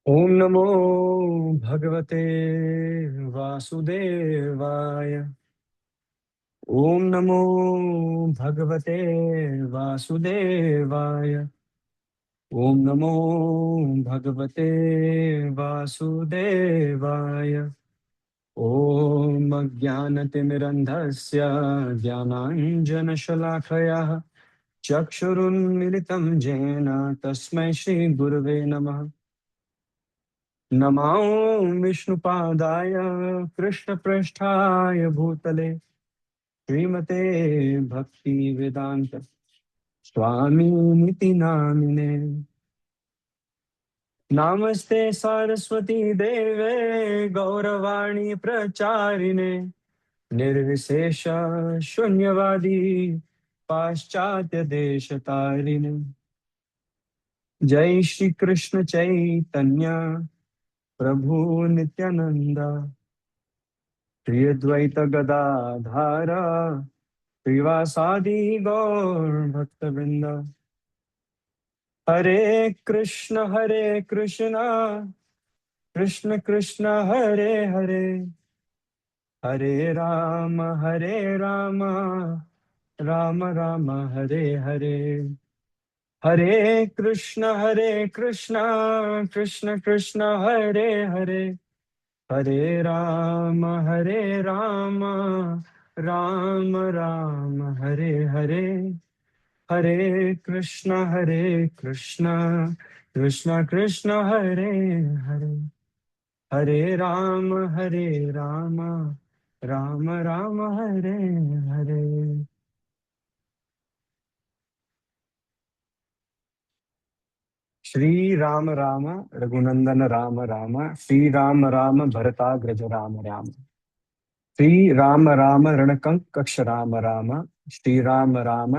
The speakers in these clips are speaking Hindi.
ओम नमो भगवते वासुदेवाय। ओम नमो भगवते वासुदेवाय। ओम नमो भगवते वासुदेवाय। ओम अज्ञानतिमिरन्धस्य ज्ञानाञ्जनशलाखया चक्षुरुन्मिलितं येन तस्मै श्रीगुरवे नमः। नमो विष्णुपादाय कृष्णप्रेष्ठाय भूतले श्रीमते भक्ति वेदांत स्वामी निति नामिने। नमस्ते सरस्वती देवे गौरवाणी प्रचारिणे निर्विशेष शून्यवादी पाश्चात्य देश तारिणे। जय श्री कृष्ण चैतन्य प्रभु नित्यानंद श्री अद्वैत गदाधर श्रीवासादि गौर भक्तवृंद। हरे कृष्ण कृष्ण कृष्ण हरे हरे हरे राम राम राम हरे हरे। हरे कृष्ण कृष्ण कृष्ण हरे हरे हरे राम राम राम हरे हरे। हरे कृष्ण कृष्ण कृष्ण हरे हरे हरे राम राम राम हरे हरे। श्री राम राम रघुनंदन राम राम श्री राम राम भरताग्रज राम राम श्री राम राम रणकंकक्ष राम राम श्री राम राम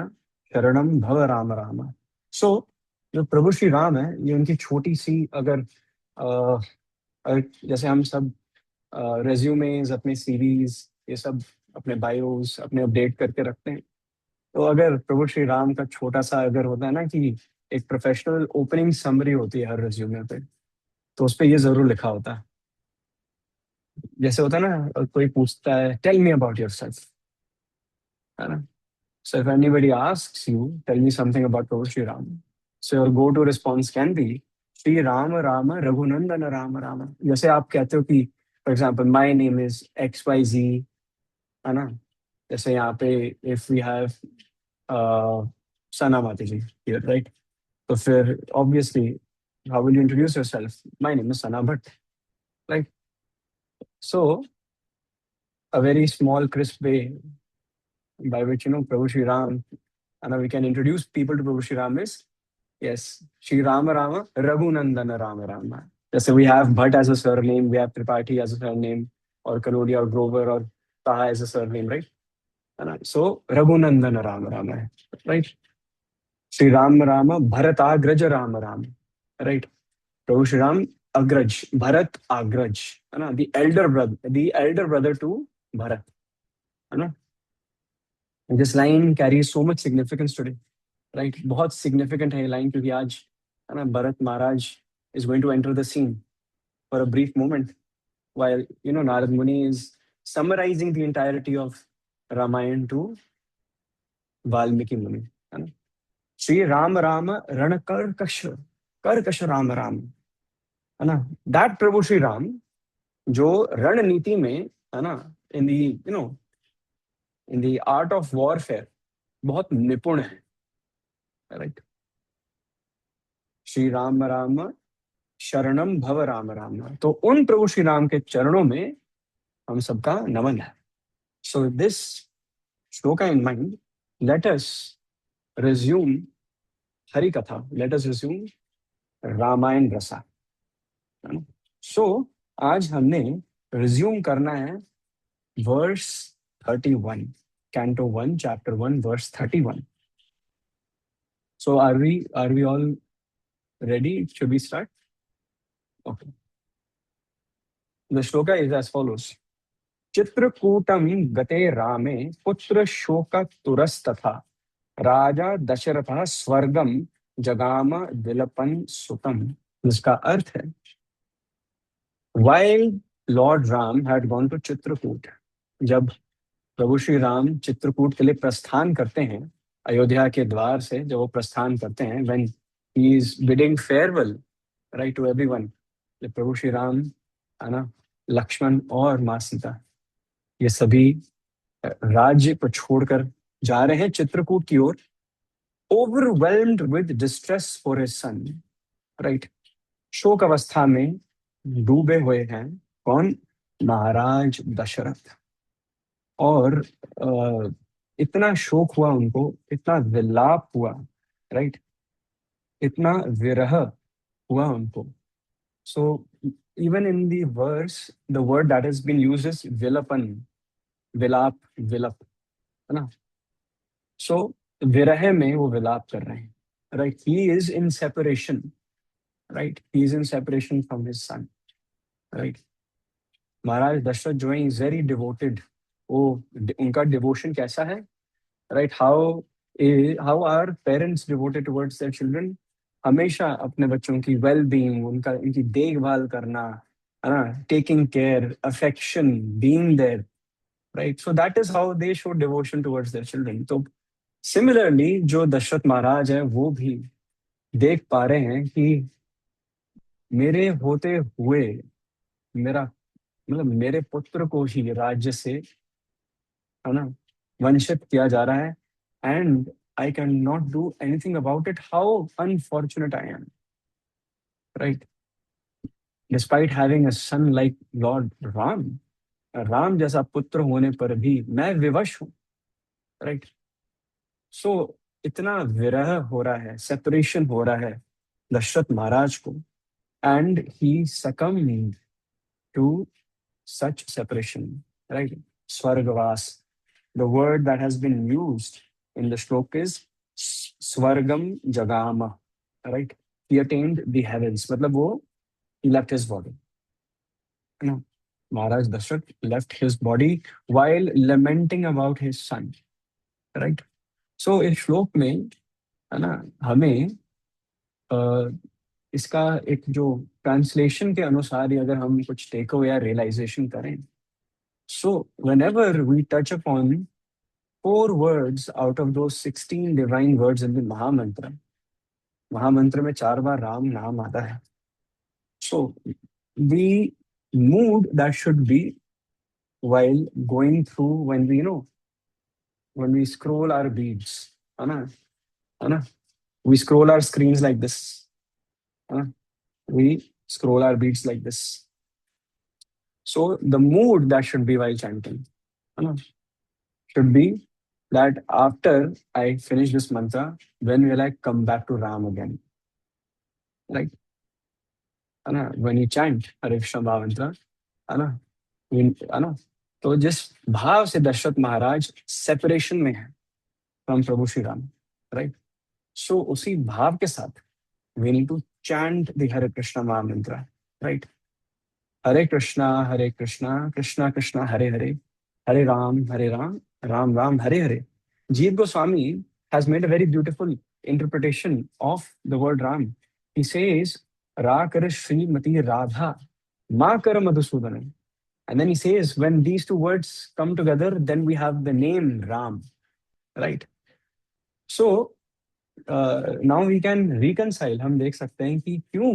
शरणम भव राम राम। सो जो प्रभु श्री राम है, ये उनकी छोटी सी अगर जैसे हम सब रेज्यूमेज अपने सीरीज ये सब अपने बायोस अपने अपडेट करके रखते हैं, तो अगर प्रभु श्री राम का छोटा सा अगर होता है ना कि एक प्रोफेशनल ओपनिंग समरी होती है हर रेज्यूमे पे, तो उस पे ये जरूर लिखा होता है। जैसे होता है ना, कोई पूछता है टेल मी अबाउट योरसेल्फ, है ना। So if anybody asks you tell me something about Prabhu Shri Ram, so your go to response can be Shri Ram Ram Raghunandan Ram Ram. जैसे आप कहते हो कि for example my name is X Y Z, है ना। जैसे यहाँ पे इफ वी हैव सना माता जी हियर, राइट, तो फिर obviously how will you introduce yourself? My name is Sana Bhatt, right. So a very small crisp way by which Prabhu Shri Ram, and we can introduce people to Prabhu Shri Ram is, yes, Shri Rama Rama Raghunandana Rama Rama. Just we have Bhatt as a surname, we have Tripathi as a surname, or Kanodia or Grover or Taha as a surname, right? So Raghunandana Rama Rama, right? Shri Ram Rama Bharatagraj Rama Rama, right? Prabhu Shri Ram Agraj, Bharat Agraj, the elder brother to Bharat, है ना। This line carries so much significance today, right? बहुत significant है ये line क्योंकि आज, है ना, भरत महाराज is going to enter the scene for a brief moment while Narad Muni is summarizing the entirety of Ramayana to Valmiki Muni, है ना। श्री राम राम रण कर्कश राम राम, है ना। That प्रभु श्री राम जो रणनीति में, है ना, in the in the art of warfare बहुत निपुण है, राइट। श्री राम राम शरणम भव राम राम, तो उन प्रभु श्री राम के चरणों में हम सबका नमन है। So this shloka in mind, let us resume Hari कथा, लेट अस रिज्यूम रामायण रसा। सो आज हमने रिज्यूम करना है verse 31, canto 1 chapter 1 verse 31। So are we all ready? Should we start? Okay. The shloka is as follows. चित्रकूटम गते रामे पुत्र शोक तुरस्तथा राजा दशरथ स्वर्गम जगाम विलपन सुतम। जिसका अर्थ है While Lord Ram had gone to Chitrakoot, जब प्रभु श्री राम चित्रकूट के लिए प्रस्थान करते हैं, अयोध्या के द्वार से जब वो प्रस्थान करते हैं, when he is bidding farewell right to everyone, जब प्रभु श्री राम, है ना, लक्ष्मण और माँ सीता, ये सभी राज्य को छोड़कर जा रहे हैं चित्रकूट की ओर, overwhelmed with distress for his son, right? शोक अवस्था में डूबे हुए हैं कौन? महाराज दशरथ। और इतना शोक हुआ उनको, इतना विलाप हुआ, राइट, इतना विरह हुआ उनको। So even in the verse, the word that has been used is विलपन, विलाप, विलप, है ना। सो विरह में वो विलाप कर रहे हैं, right. He is in separation, right, he is in separation from his son, right. Maharaj Dashrath जो है इज वेरी डिवोटेड। वो, उनका डिवोशन कैसा है, right? How are parents devoted towards their children? हमेशा अपने बच्चों की वेल बीइंग, उनका, उनकी देखभाल करना, है ना, taking care, affection, being there, right. So that is how they show devotion towards their children. तो सिमिलरली जो दशरथ महाराज है वो भी देख पा रहे हैं कि मेरे होते हुए, मेरा, मतलब मेरे पुत्र को ही राज्य से, है ना, वंचित किया जा रहा है, and I can not do anything about it. How unfortunate I am, right? Despite having a son like lord Ram, Ram जैसा पुत्र होने पर भी मैं विवश हूँ, राइट। सो इतना विरह हो रहा है, सेपरेशन हो रहा है दशरथ महाराज को, and he succumb to such separation, right? Swargavas. The word that has been used in the shloka is Swargam Jagama, right? He attained the heavens. मतलब वो, he left his body. You know, Maharaj Dashrath left his body while lamenting about his son, right? So इस श्लोक में, है ना, हमें इसका एक जो ट्रांसलेशन के अनुसार ही अगर हम कुछ टेक अवे या रियलाइजेशन करें, so whenever we touch upon four words out of those 16 divine words in the Mahamantra, महामंत्र में 4 बार राम नाम आता है। So the mood that should be while going through, when we, you know, when we scroll our beads, है ना, है ना, we scroll our screens like this, है ना, we scroll our beads like this. So the mood that should be while chanting, है ना, should be that after I finish this mantra, when will I come back to Ram again? Like, है ना, when you chant Hare Krishna Mahamantra, है ना, है ना, तो जिस भाव से दशरथ महाराज सेपरेशन में है from Prabhu Shri Ram, right, so उसी भाव के साथ we need to chant the Hare Krishna Mahamantra, right? Hare Krishna, Krishna Krishna, Hare Hare, Hare Ram, Ram Ram, Hare Hare. Jeev Goswami has made a very beautiful interpretation of the word Ram. He says, Ra kar Srimati Radha, Ma kar Madhusudanan. And then he says, when these two words come together, then we have the name Ram, right? So now we can reconcile. हम देख सकते हैं कि क्यों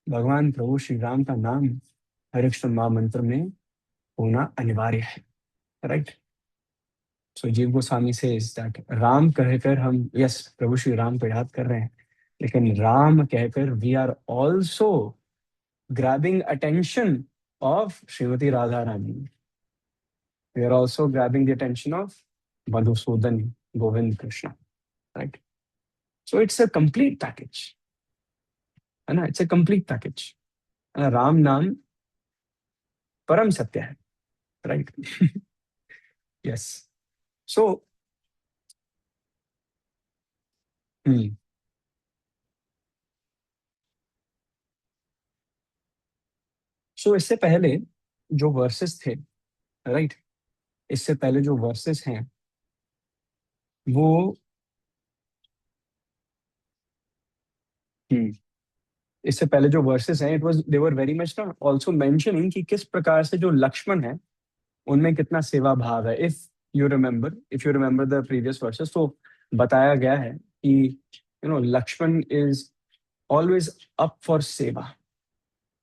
भगवान प्रभु श्री राम का नाम हरे कृष्ण महामंत्र में होना अनिवार्य है, राइट। सो जीव गोस्वामी सेज दैट राम कहकर हम, यस, प्रभु श्री राम को याद कर रहे हैं, लेकिन राम कहकर we are also grabbing attention of Shrimati Radha Rani, we are also grabbing the attention of Madhusudan Govind Krishna, right. So it's a complete package, है ना, it's a complete package. Ram नाम परम सत्य है, राइट। यस। सो सो इससे पहले जो वर्सेस थे, राइट, इससे पहले जो वर्सेस हैं वो, हम्म, इससे पहले जो वर्सेस हैं, it was they were very much ना आल्सो मेंशनिंग कि किस प्रकार से जो लक्ष्मण है उनमें कितना सेवा भाव है। If you remember the previous verses, तो बताया गया है कि Lakshman is always up for seva,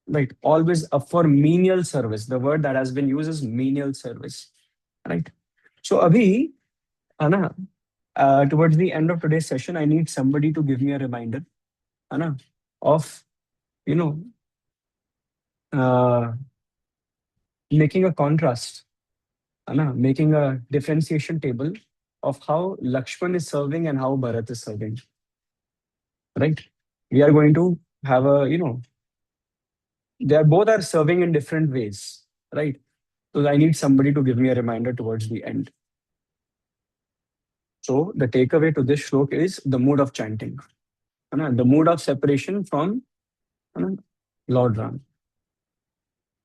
right? Always up for menial service. The word that has been used is menial service, right? So abhi, है ना, towards the end of today's session, I need somebody to give me a reminder, है ना, of you know uh, making a contrast, है ना, making a differentiation table of how Lakshman is serving and how Bharat is serving, right? We are going to have a, they are both are serving in different ways, right? So I need somebody to give me a reminder towards the end. So the takeaway to this shlok is the mood of chanting, the mood of separation from Lord Ram.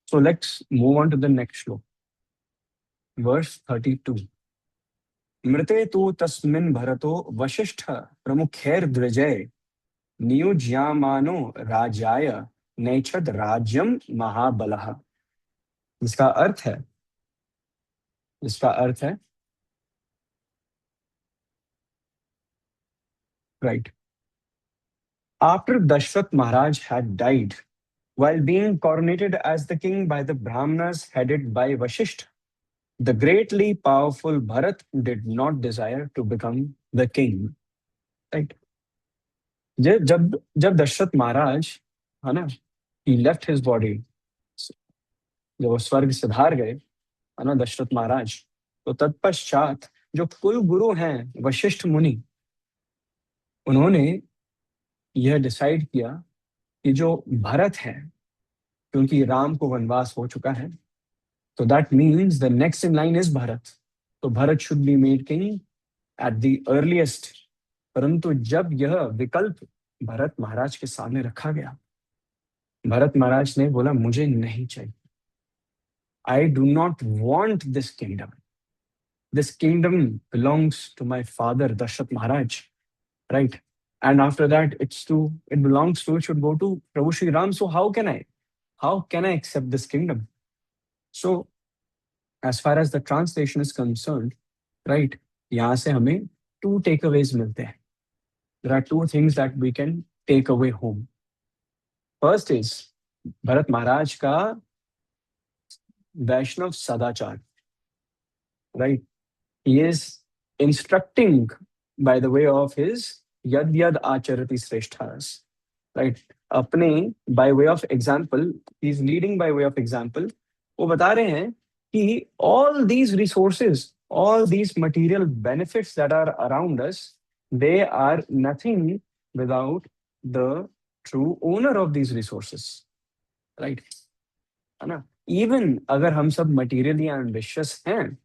So let's move on to the next shlok, verse 32. मृते तु तस्मिन् भरतो वशिष्ठ प्रमुखैर द्विजय नियुज्यामानो राजाय नैच्छद राज्यम महाबलः। इसका अर्थ है right. After Dashrath Maharaj had died, while being coronated as the king by the Brahmanas headed by Vashishtha, the greatly powerful Bharat did not desire to become the king. Right? जब जब दशरथ महाराज, है ना, he left his body, जब वो स्वर्ग सिधार गए, है ना, दशरथ महाराज, तो तत्पश्चात जो कुल गुरु हैं वशिष्ठ मुनि, उन्होंने यह डिसाइड किया कि जो भरत है, क्योंकि राम को वनवास हो चुका है, तो that means the next in line is Bharat, तो Bharat should be made king at the earliest. परंतु जब यह विकल्प भरत महाराज के सामने रखा गया, भरत महाराज ने बोला मुझे नहीं चाहिए, I do not want this kingdom, this kingdom belongs to my father Dasharath Maharaj, right? And after that, it belongs to, it should go to Prabhu Shri Ram. So how can I accept this kingdom? So as far as the translation is concerned, right, यहाँ से हमें 2 takeaways मिलते हैं. There are 2 things that we can take away home. First is Bharat Maharaj का वैष्णव सदाचार, right? He is instructing by the way of his यद यद आचरति श्रेष्ठास, right? अपने by way of example, he is leading by way of example. वो बता रहे हैं कि all these resources, all these material benefits that are around us, they are nothing without the true owner of these resources, right? है ना? Even अगर हम सब materially ambitious हैं,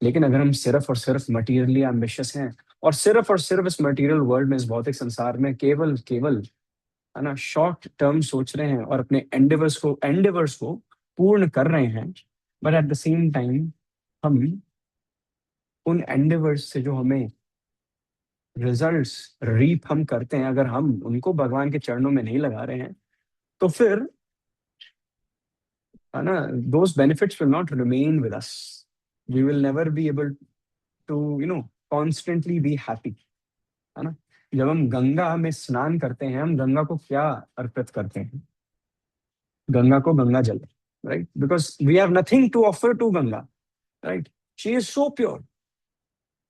लेकिन अगर हम सिर्फ और सिर्फ materially ambitious हैं और सिर्फ इस मटेरियल वर्ल्ड में, इस भौतिक संसार में केवल है ना शॉर्ट टर्म सोच रहे हैं और अपने एंडेवर्स को पूर्ण कर रहे हैं, but at the same time हम उन एंडेवर्स से जो हमें रिजल्ट्स रीप हम करते हैं, अगर हम उनको भगवान के चरणों में नहीं लगा रहे हैं, तो फिर है ना, those benefits will not remain with us, we will never be able to constantly be happy, है ना? जब हम गंगा में स्नान करते हैं, हम गंगा को क्या अर्पित करते हैं? गंगा को गंगा जल, right? Because we have nothing to offer to Ganga, right? She is so pure,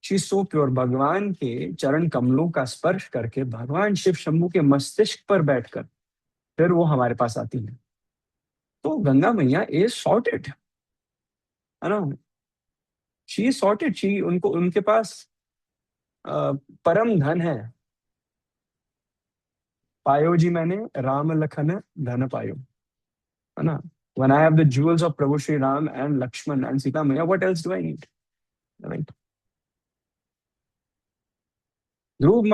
she is so pure. भगवान के चरण कमलों का स्पर्श करके, भगवान शिव शंभू के मस्तिष्क पर बैठकर फिर वो हमारे पास आती है। तो गंगा मैया इज सॉर्टेड, है ना? शी इज सॉर्टेड, शी उनको उनके पास परम धन है। पायो जी मैंने राम लखन धन पायो, है ना? When I have the jewels of Prabhu Shri Ram and Lakshman and Sita Maya, what else do I need? Right? Dhruv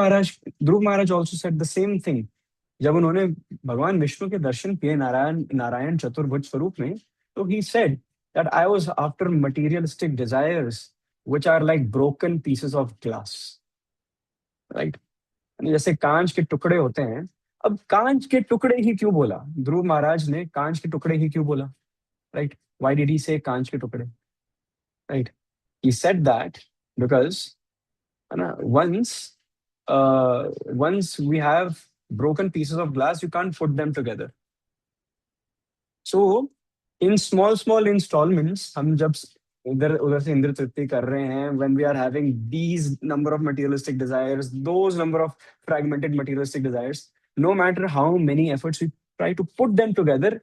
Maharaj also said the same thing. जब उन्होंने भगवान विष्णु के दर्शन किए नारायण चतुर्भुज स्वरूप में, तो he said that I was after materialistic desires which are like broken pieces of glass, right? जैसे कांच के टुकड़े होते हैं, अब कांच के टुकड़े ही क्यों बोला ध्रुव महाराज ने, कांच के टुकड़े ही क्यों बोला, राइट? व्हाई डिड ही से कांच के टुकड़े, right? He said that because, है ना, once we have broken pieces of glass, you can't put them together. So in small small installments, हम जब इधर उधर से इंद्र तृप्ति कर रहे हैं, when we are having these number of materialistic desires, those number of fragmented materialistic desires, no matter how many efforts we try to put them together,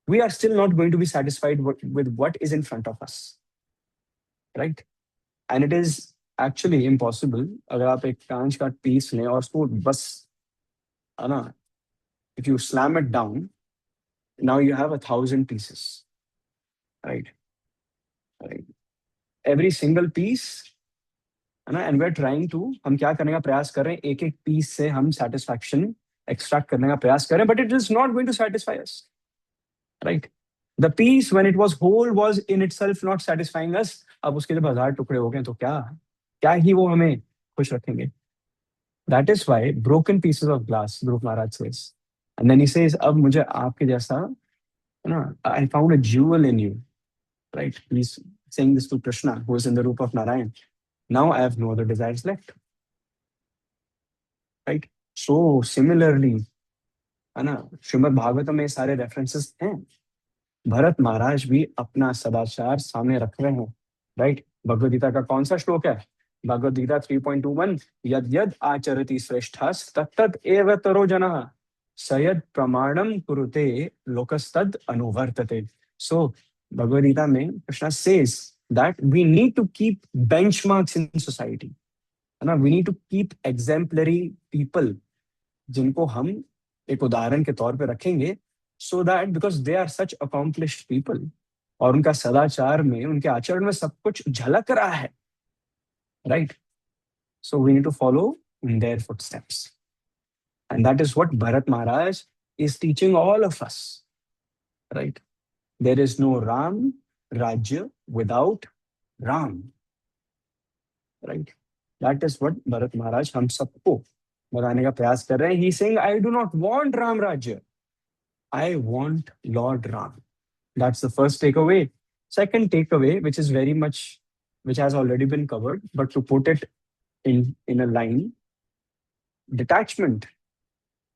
we are still not going to be satisfied with what is in front of us, right? And it is actually impossible. अगर आप एक कांच का पीस लें और उसको बस, है ना, if you slam it down, now you have 1,000 pieces, right? Right. Every single piece, है ना, and we're trying to, हम क्या करने का प्रयास कर रहे हैं, एक एक पीस से हम satisfaction extract करने का प्रयास कर रहे हैं, but it is not going to satisfy us, right? The piece when it was whole was in itself not satisfying us. अब उसके जब 1,000 टुकड़े हो गए तो क्या क्या ही वो हमें खुश रखेंगे? That is why broken pieces of glass, Dhruv Maharaj says. And then he says, अब मुझे आपके जैसा, है ना, I found a jewel in you, right? He's saying this to Krishna, who is in the roop of Narayan. Now I have no other desires left, right? So similarly, है ना, श्रीमद् भागवतम में सारे रेफरेंसेस हैं। भरत महाराज भी अपना सदाचार सामने रख रहे हैं, राइट? भगवद गीता का कौन सा श्लोक है? भगवद गीता 3.21, यद यद आचरति श्रेष्ठस् तत्तद एव तरो जनः सयद प्रमाणम कुरुते लोकस्तद अनुवर्तते। सो भगवद गीता में Krishna says that we need to keep benchmarks in society, है ना, we need to keep exemplary people जिनको हम एक उदाहरण के तौर पे रखेंगे, so that because they are such accomplished people और उनका सदाचार में, उनके आचरण में सब कुछ झलक रहा है, right? So we need to follow in their footsteps, and that is what Bharat Maharaj is teaching all of us, right? There is no Ram Rajya without Ram, right? That is what Bharat Maharaj हम सबको बताने का प्रयास कर रहे हैं। He saying I do not want Ram Rajya, I want Lord Ram. That's the first takeaway. Second takeaway, which is very much, which has already been covered, but to put it in a line, detachment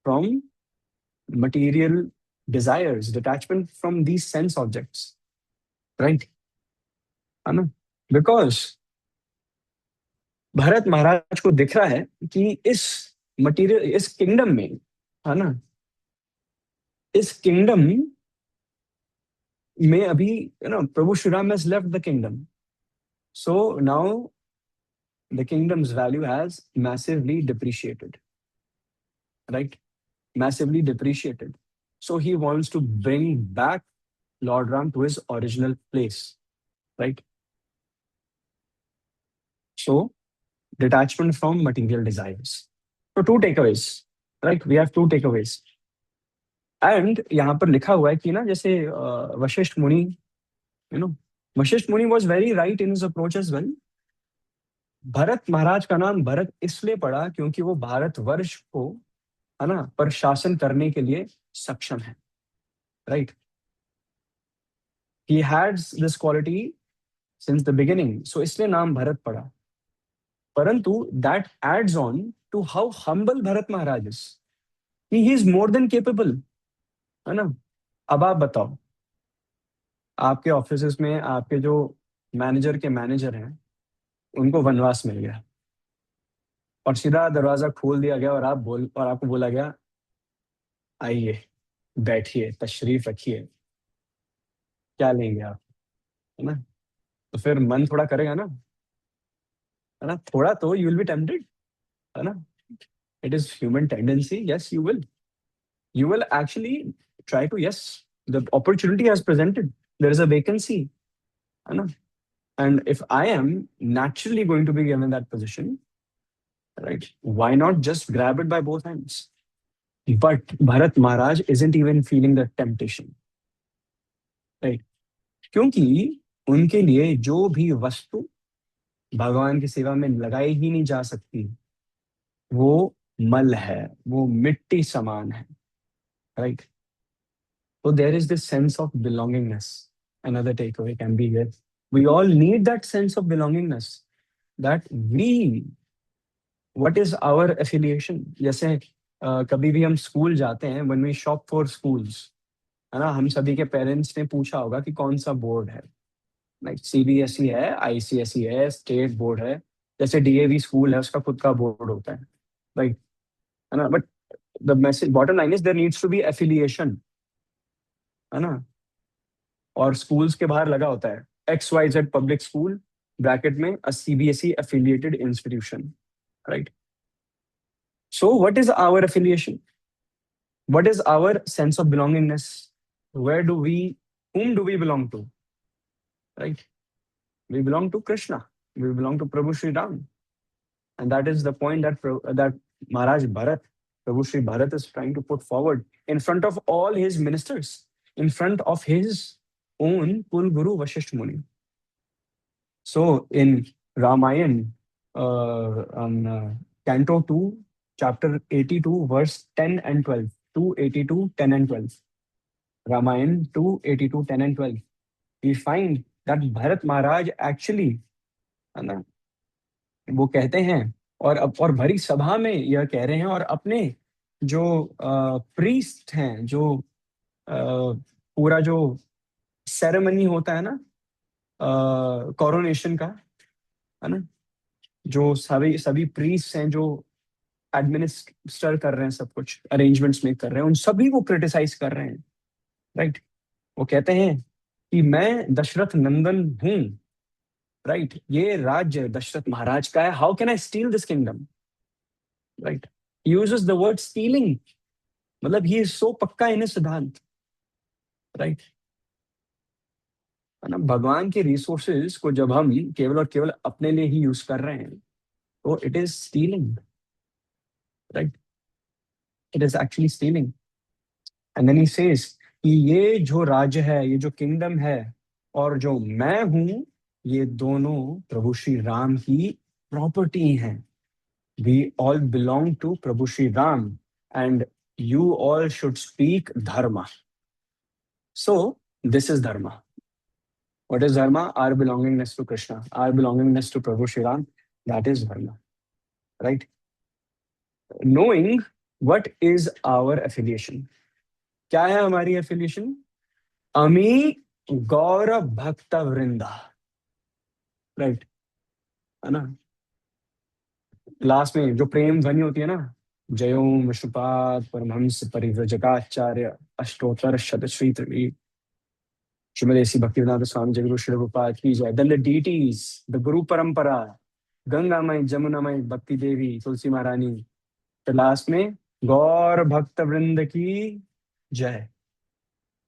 from material desires, detachment from these sense objects, right? है ना? Because भरत महाराज को दिख रहा है कि इस मटीरियल, इस किंगडम में, है ना, इस किंगडम में अभी, you know, Prabhu Shri Ram has left the kingdom. So now the kingdom's value has massively depreciated, right? Massively depreciated. So he wants to bring back Lord Ram to his original place, right? So detachment from material desires. So two takeaways, right? We have two takeaways. And यहाँ पर लिखा हुआ है कि ना, जैसे वशिष्ठ मुनि, यू नो, वशिष्ठ मुनि was very right in his approach as well. Bharat Maharaj का नाम भरत इसलिए पड़ा क्योंकि वो भारतवर्ष को, है ना, पर शासन करने के लिए सक्षम है, right? He had this quality since the beginning, so इसलिए नाम भरत पड़ा। परंतु that adds on to how humble Bharat Maharaj is, he is more than capable, है ना? अब आप बताओ, आपके ऑफिस में आपके जो मैनेजर के मैनेजर हैं, उनको वनवास मिल गया और सीधा दरवाजा खोल दिया गया और आपको बोला गया, आइए, बैठिए, तशरीफ रखिए, क्या लेंगे आप, है ना? तो फिर मन थोड़ा करेगा ना, है ना, थोड़ा तो यू विल बी टेम्पटेड, है ना? It is human tendency, yes you will actually try to, yes, the opportunity has presented, there is a vacancy, है ना? And if I am naturally going to be given that position, right, why not just grab it by both hands? But Bharat Maharaj isn't even feeling the temptation, right? क्योंकि उनके लिए जो भी वस्तु भगवान की सेवा में लगाई ही नहीं जा सकती, वो मल है, वो मिट्टी समान है, right? So there is this sense of belongingness. Another takeaway can be here. We all need that sense of belongingness. That we, what is our affiliation? जैसे कभी भी हम स्कूल जाते हैं, when we shop for schools, है ना, हम सभी के पेरेंट्स ने पूछा होगा कि कौन सा बोर्ड है, लाइक सीबीएसई है, आईसीएसई है, स्टेट बोर्ड है, जैसे डीएवी स्कूल है उसका खुद का बोर्ड होता है, राइट? है ना? But the message bottom line is there needs to be affiliation, है ना? और स्कूल्स के बाहर लगा होता है X Y Z public school, bracket में a CBSE affiliated institution, right? So what is our affiliation? What is our sense of belongingness? Where do we, whom do we belong to, right? We belong to Krishna, we belong to Prabhu Sri Ram, and that is the point that that Maharaj Bharat, Prabhu Sri Bharat is trying to put forward in front of all his ministers, in front of his own Kul Guru Vashisht Muni. So in Ramayana, on Canto 2, chapter 82, verse 10 and 12, 282, 10 and 12. Ramayana 282, 10 and 12. We find that Bharat Maharaj actually, है ना, वो कहते हैं, और भरी सभा में यह कह रहे हैं, और अपने जो प्रीस्ट हैं, जो पूरा जो सेरेमनी होता है ना कोरोनेशन का, है ना, जो सभी सभी प्रीस्ट हैं जो एडमिनिस्टर कर रहे हैं, सब कुछ अरेंजमेंट्स में कर रहे हैं, उन सभी को क्रिटिसाइज कर रहे हैं, राइट? वो कहते हैं कि मैं दशरथ नंदन हूं, राइट? ये राज्य दशरथ महाराज का है, how can I steel this kingdom, right? Uses the word stealing, मतलब ही इज सो पक्का इन सिद्धांत, राइट? है ना? भगवान के रिसोर्सेज को जब हम केवल और केवल अपने लिए ही यूज कर रहे हैं, तो it is stealing, right? It is actually stealing. And then he says कि ये जो राज्य है, ये जो किंगडम है, और जो मैं हूं, ये दोनों प्रभु श्री राम की प्रॉपर्टी हैं. We all belong to Prabhu Shri Ram, and you all should speak dharma. So this is dharma. What is dharma? Our belongingness to Krishna, our belongingness to Prabhu Shri Ram, that is dharma, right? Knowing what is our affiliation. क्या है हमारी एफिलिएशन? अमी गौर भक्त वृंदा, राइट? है ना? लास्ट में जो प्रेम ध्वनि होती है ना, जयोम विष्णुपाद परमहंस परिव्रजकाचार्य अष्टोत्तर शतश्री त्रिवी श्रीमदेसी भक्तिवेदांत स्वामी जय गुरु श्री प्रभुपाद की जय. देन द डीटीज, द गुरु परंपरा, गंगामय जमुनामय भक्ति देवी तुलसी महारानी, तो लास्ट में गौर भक्त वृंद की जय.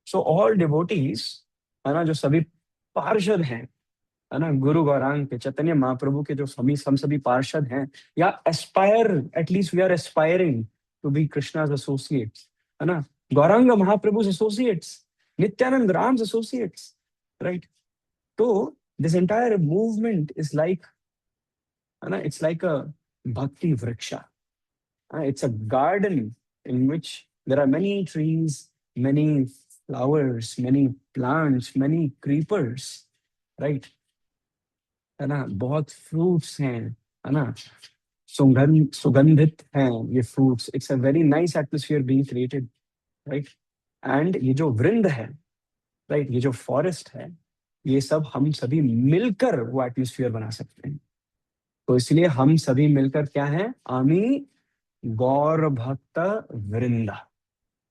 सो ऑल डिवोटीज, है ना, जो सभी पार्षद हैं, है ना, गुरु गौरांग के चैतन्य महाप्रभु के जो हम सभी पार्षद हैं, या aspire, at least we are aspiring to be Krishna's associates, है ना, Gaurang Mahaprabhu associates, Nityanand Ram associates, right? तो this entire movement is like, है ना, इट्स लाइक अ भक्ति वृक्षा. It's a garden in which there are many trees, many flowers, many plants, many creepers, right? है ना, बहुत फ्रूट्स हैं, है ना, सुगंधित हैं ये fruits. It's a very nice atmosphere being created, right? And ये जो वृंद है, राइट, ये जो फॉरेस्ट है, ये सब हम सभी मिलकर वो एटमोस्फियर बना सकते हैं. तो इसलिए हम सभी मिलकर क्या है? आमी गौर भक्त वृंदा,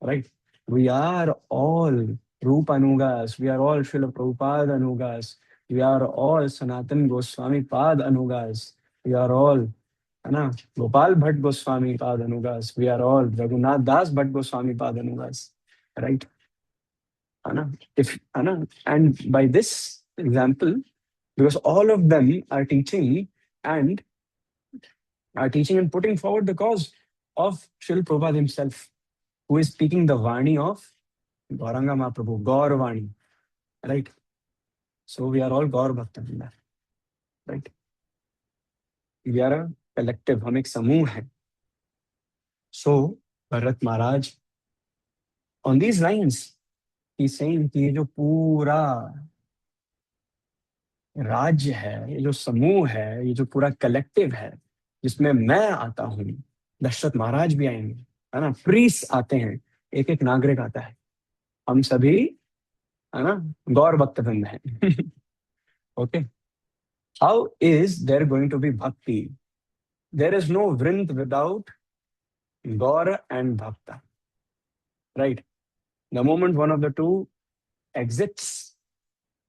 right? We are all Rupa Anugas, we are all Srila Prabhupada Anugas, we are all Sanatan Goswami Pad Anugas, we are all, है ना, Gopal Bhatt Goswami Pad Anugas, we are all Raghunath Das Bhatt Goswami Pad Anugas, right? है ना? If, है ना? And by this example, because all of them are and teaching and putting forward the cause of Srila Prabhupada himself, who is speaking the Vani of Gauranga Mahaprabhu, Gaur Vani, right? So we are all Gaur Bhakta, right? We are a collective, हम एक समूह है, so Bharat Maharaj on these lines he saying कि ये जो पूरा राज्य है, ये जो समूह है, ये जो पूरा कलेक्टिव है जिसमें मैं आता हूँ, दशरथ महाराज भी आएंगे, है ना, प्रीस आते हैं, एक एक नागरिक आता है, हम सभी, है ना, गौर वक्तव्य है। Okay, how is there going to be bhakti? There is no Vrind without Gaur and bhakta, right? The moment one of the two exits,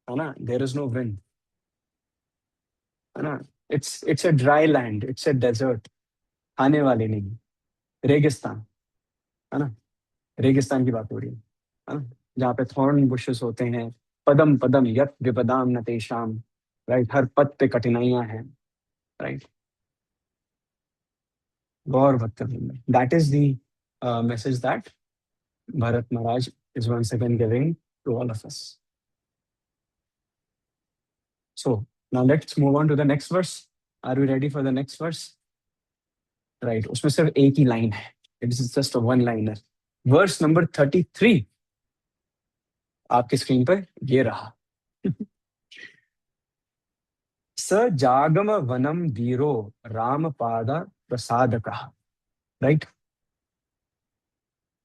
है ना, देयर इज नो वृंद, है ना, it's a dry land, it's a desert, खाने वाले नहीं, रेगिस्तान, है ना, रेगिस्तान की बात हो रही है ना, जहाँ पे थॉर्न बुशेस होते हैं, पदम पदम यत विपदाम न तेषाम, राइट, हर पद पे कठिनाइयां हैं, राइट, गौर वक्तव्य, that is the message that Bharat Maharaj is once again giving to all of us. So now let's move on to the next verse. Are we ready for the next verse? Right, उसमें सिर्फ एक ही लाइन है, it is just a one liner. Verse number 33 आपकी स्क्रीन पर ये रहा। स जागम वनम वीरो राम पाद प्रसादकः, right,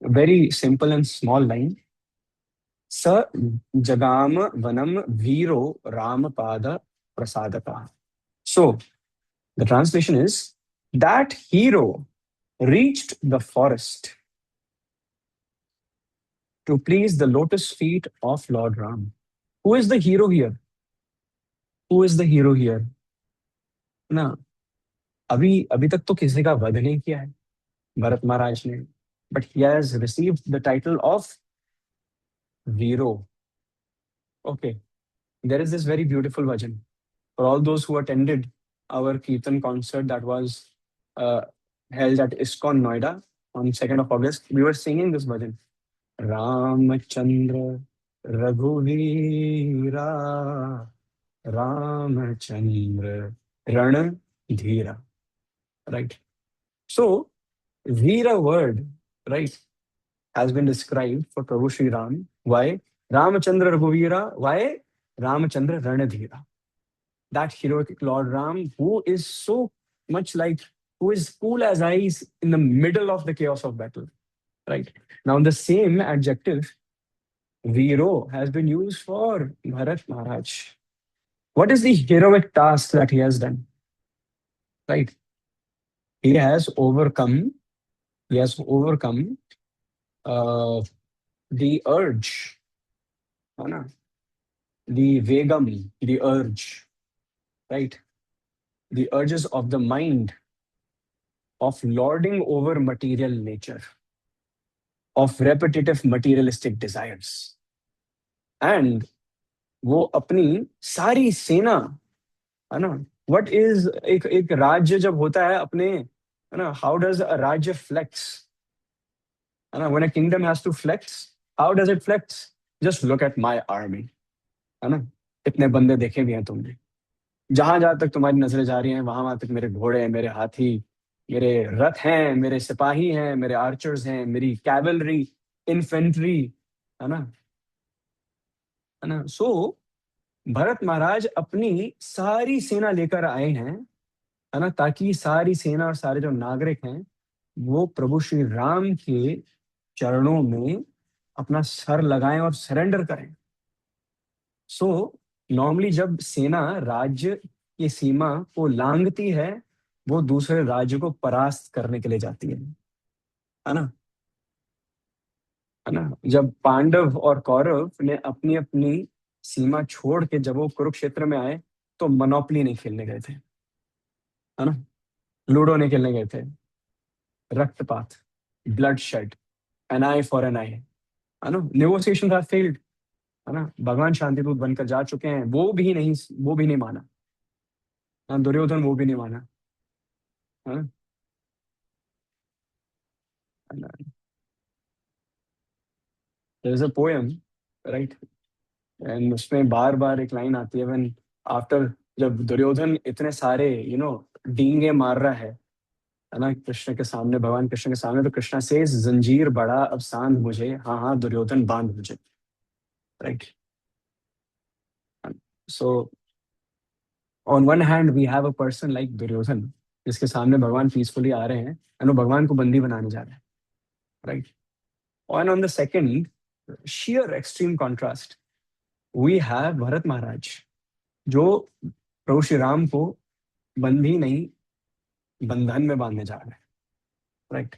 very simple and small line. स जगाम वनम वीरो राम पाद प्रसादकः। So the translation is that hero reached the forest to please the lotus feet of Lord Ram. Who is the hero here? Who is the hero here? ना, अभी अभी तक तो किसी का वध नहीं किया है भरत महाराज ने, but he has received the title of Viro. Okay, there is this very beautiful bhajan for all those who attended our Kirtan concert that was uh, held at ISKCON Noida on 2nd of August. We were singing this bhajan. Ramachandra Raghuveera, Ramachandra Rana Dhira. Right. So, Veera word, right, has been described for Prabhu Sri Ram. Why? Ramachandra Raghuveera. Why? Ramachandra Ranadhira. That heroic Lord Ram, who is so much like, who is cool as ice in the middle of the chaos of battle. Right. Now, the same adjective, Viro, has been used for Bharat Maharaj. What is the heroic task that he has done? Right. He has overcome, he has overcome the urge, है ना? The vegam, the urge, right? The urges of the mind of lording over material nature, of repetitive materialistic desires. And वो अपनी सारी सेना, है ना, what is एक राज्य जब होता है अपने, है ना, how does a राज्य flex, है ना, when a kingdom has to flex, how does it flex? Just look at my army, है ना, कितने बंदे देखे भी हैं तुमने, जहां जहां तक तुम्हारी नजरें जा रही हैं वहां वहां तक मेरे घोड़े, मेरे हाथी, मेरे रथ हैं, मेरे सिपाही हैं, मेरे आर्चर्स हैं, मेरी कैवलरी, इन्फेंट्री, है ना। सो भरत महाराज अपनी सारी सेना लेकर आए हैं, है ना, ताकि सारी सेना और सारे जो नागरिक हैं वो प्रभु श्री राम के चरणों में अपना सर लगाएं और सरेंडर करें। सो नॉर्मली जब सेना राज्य की सीमा को लांघती है, वो दूसरे राज्य को परास्त करने के लिए जाती है ना, है ना। जब पांडव और कौरव ने अपनी अपनी सीमा छोड़ के जब वो कुरुक्षेत्र में आए, तो मोनोपोली नहीं खेलने गए थे, है ना, लूडो नहीं खेलने गए थे, रक्तपात, bloodshed, an eye for an eye, है ना, नेगोशिएशन हैव फेल्ड, है ना, भगवान शांतिदूत बनकर जा चुके हैं, वो भी नहीं माना, हाँ, दुर्योधन वो भी नहीं माना, है ना, there is a poem, right, and उसमें बार बार एक लाइन आती है, व्हेन आफ्टर, जब दुर्योधन इतने सारे डींगे मार रहा है, है ना, कृष्ण के सामने, भगवान कृष्ण के सामने, तो कृष्णा से जंजीर बड़ा अब सांध मुझे, हाँ हाँ दुर्योधन बांध मुझे, right. So on one hand we have a person like Duryodhan, जिसके सामने भगवान पीसफुली आ रहे हैं एंड वो भगवान को बंदी बनाने जा रहे हैं, राइट। और on the second sheer extreme contrast, we have Bharat Maharaj, जो प्रभु श्री राम को बंदी नहीं बंधन में बांधने जा रहे हैं, राइट,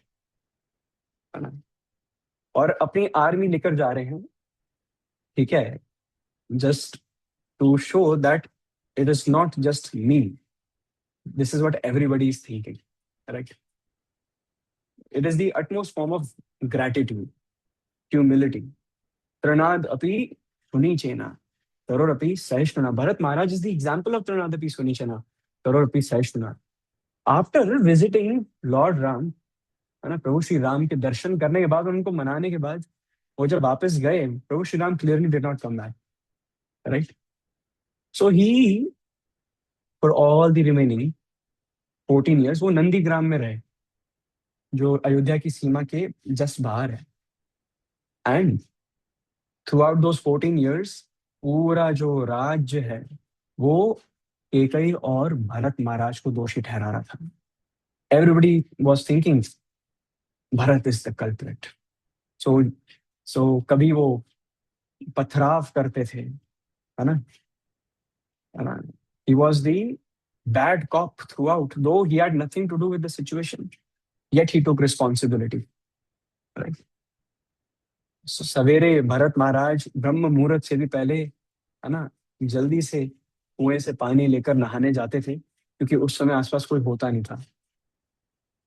है ना, और अपनी आर्मी लेकर जा रहे हैं, ठीक है, just to show that it is not just me, this is what everybody is thinking, right. It is the utmost form of gratitude, humility. Tranad api sunichena, Taror api sahishnuna. Bharat Maharaj is the example of Tranad api sunichena, Taror api sahishnuna. After visiting Lord Ram, है ना, प्रभु श्री राम के दर्शन करने के बाद, उनको मनाने के बाद, वो जब वापस गए, Prabhu Shri Ram clearly did not come back, right. So he for all the remaining 14 years वो नंदीग्राम में रहे, जो अयोध्या की सीमा के जस्ट बाहर है, and through out those 14 years पूरा जो राज्य है वो केकई और भरत महाराज को दोषी ठहरा रहा था। Everybody was thinking Bharat is the culprit. So so कभी वो पथराव करते थे, है ना, है ना, he was the bad cop throughout, though he had nothing to do with the situation, yet he took responsibility, right. So सवेरे भरत महाराज ब्रह्म मुहूर्त से भी पहले, है ना, जल्दी से कुएं से पानी लेकर नहाने जाते थे, क्योंकि उस समय आसपास कोई होता नहीं था,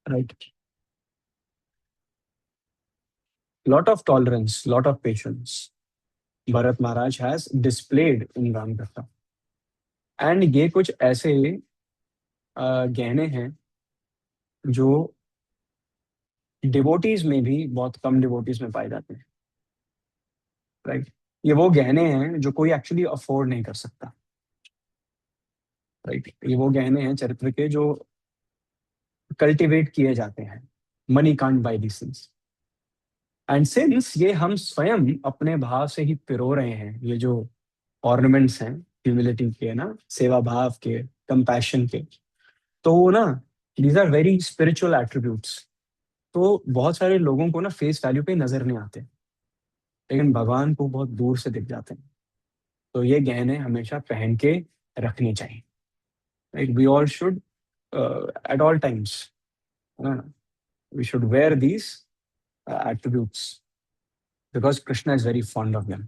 right. Lot of tolerance, lot of patience Bharat Maharaj has displayed in Ram कथा, एंड ये कुछ ऐसे गहने हैं जो डिवोटीज में भी बहुत कम डिवोटीज में पाए जाते हैं, राइट। ये वो गहने हैं जो कोई एक्चुअली अफोर्ड नहीं कर सकता, राइट। ये वो गहने हैं चरित्र के जो कल्टीवेट किए जाते हैं, money can't buy these things, and since ये हम स्वयं अपने भाव से ही पिरो रहे हैं, ये जो ऑर्नामेंट्स हैं ह्यूमिलिटी के, ना, सेवा भाव के, कंपैशन के, तो वो ना, these are very spiritual attributes, तो बहुत सारे लोगों को ना फेस वैल्यू पे नजर नहीं आते, लेकिन भगवान को बहुत दूर से दिख जाते हैं। तो ये गहने हमेशा पहन के रखने चाहिए, right. We all should at all times, we should wear these attributes because Krishna is very fond of them,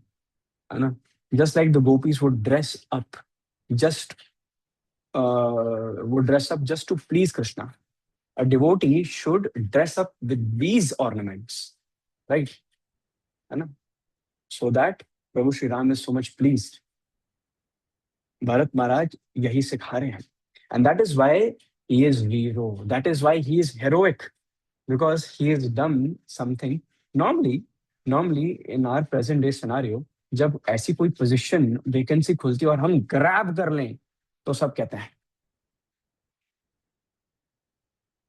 है ना। Just like the gopis would dress up, just would dress up just to please Krishna, a devotee should dress up with these ornaments, right, है ना, so that Prabhu Shri Ram is so much pleased. Bharat Maharaj यही सिखा रहे हैं, and that is why he is hero, that is why he is heroic, because he has done something. Normally in our present day scenario, जब ऐसी कोई पोजीशन वैकेंसी खुलती है और हम ग्रैब कर लें, तो सब कहते हैं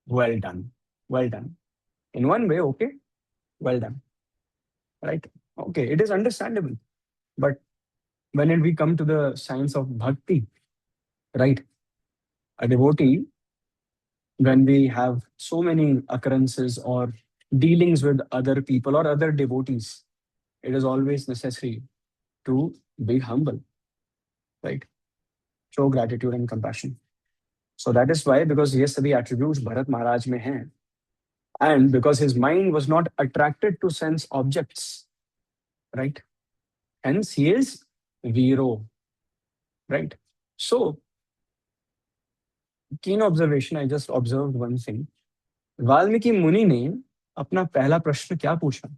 well done, well done, in one way, okay, well done, right, okay, it is understandable, but when we come to the science of bhakti, right, a devotee, when we have so many occurrences or dealings with other people or other devotees, it is always necessary to be humble, right, show gratitude and compassion. So that is why, because ये सभी attributes भरत महाराज में हैं, and because his mind was not attracted to sense objects, right, hence he is viro, right. So keen observation, I just observed one thing. Valmiki मुनि ने अपना पहला प्रश्न क्या पूछा?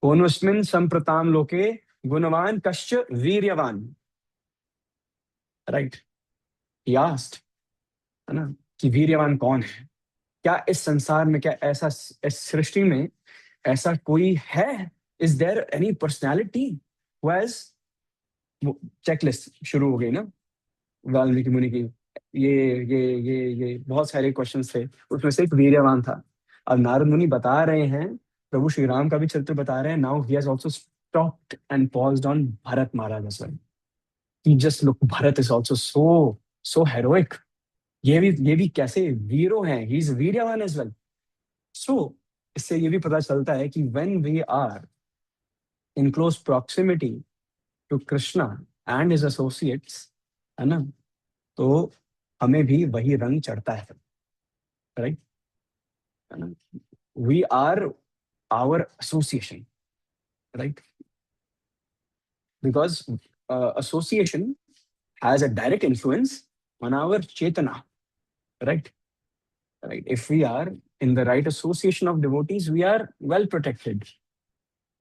कोनोस्मिन् संप्रताम लोके गुणवान कश्च वीर्यवान, राइट। ही आस्क्ड, है ना, कि वीर्यवान कौन है? क्या इस संसार में, क्या ऐसा, इस सृष्टि में ऐसा कोई है? Is there any personality who has, checklist शुरू हो गई ना वाल्मीकि मुनि की, ये ये बहुत सारे क्वेश्चंस थे, उसमें से एक वीर्यवान था। अब नारद मुनि बता रहे हैं, प्रभु श्री राम का भी चरित्र बता रहे हैं। Now he has also stopped and paused on Bharat Maharaj as well. He just look, Bharat is also so so heroic. ये भी कैसे वीरो हैं, ही इज वीर्यवान एज वेल। सो इससे ये भी पता चलता है कि when we are in close proximity to Krishna and his associates, है ना, तो हमें भी वही रंग चढ़ता है, राइट, है ना। We are our association, right, because association has a direct influence on our chetana, right? Right. If we are in the right association of devotees, we are well protected.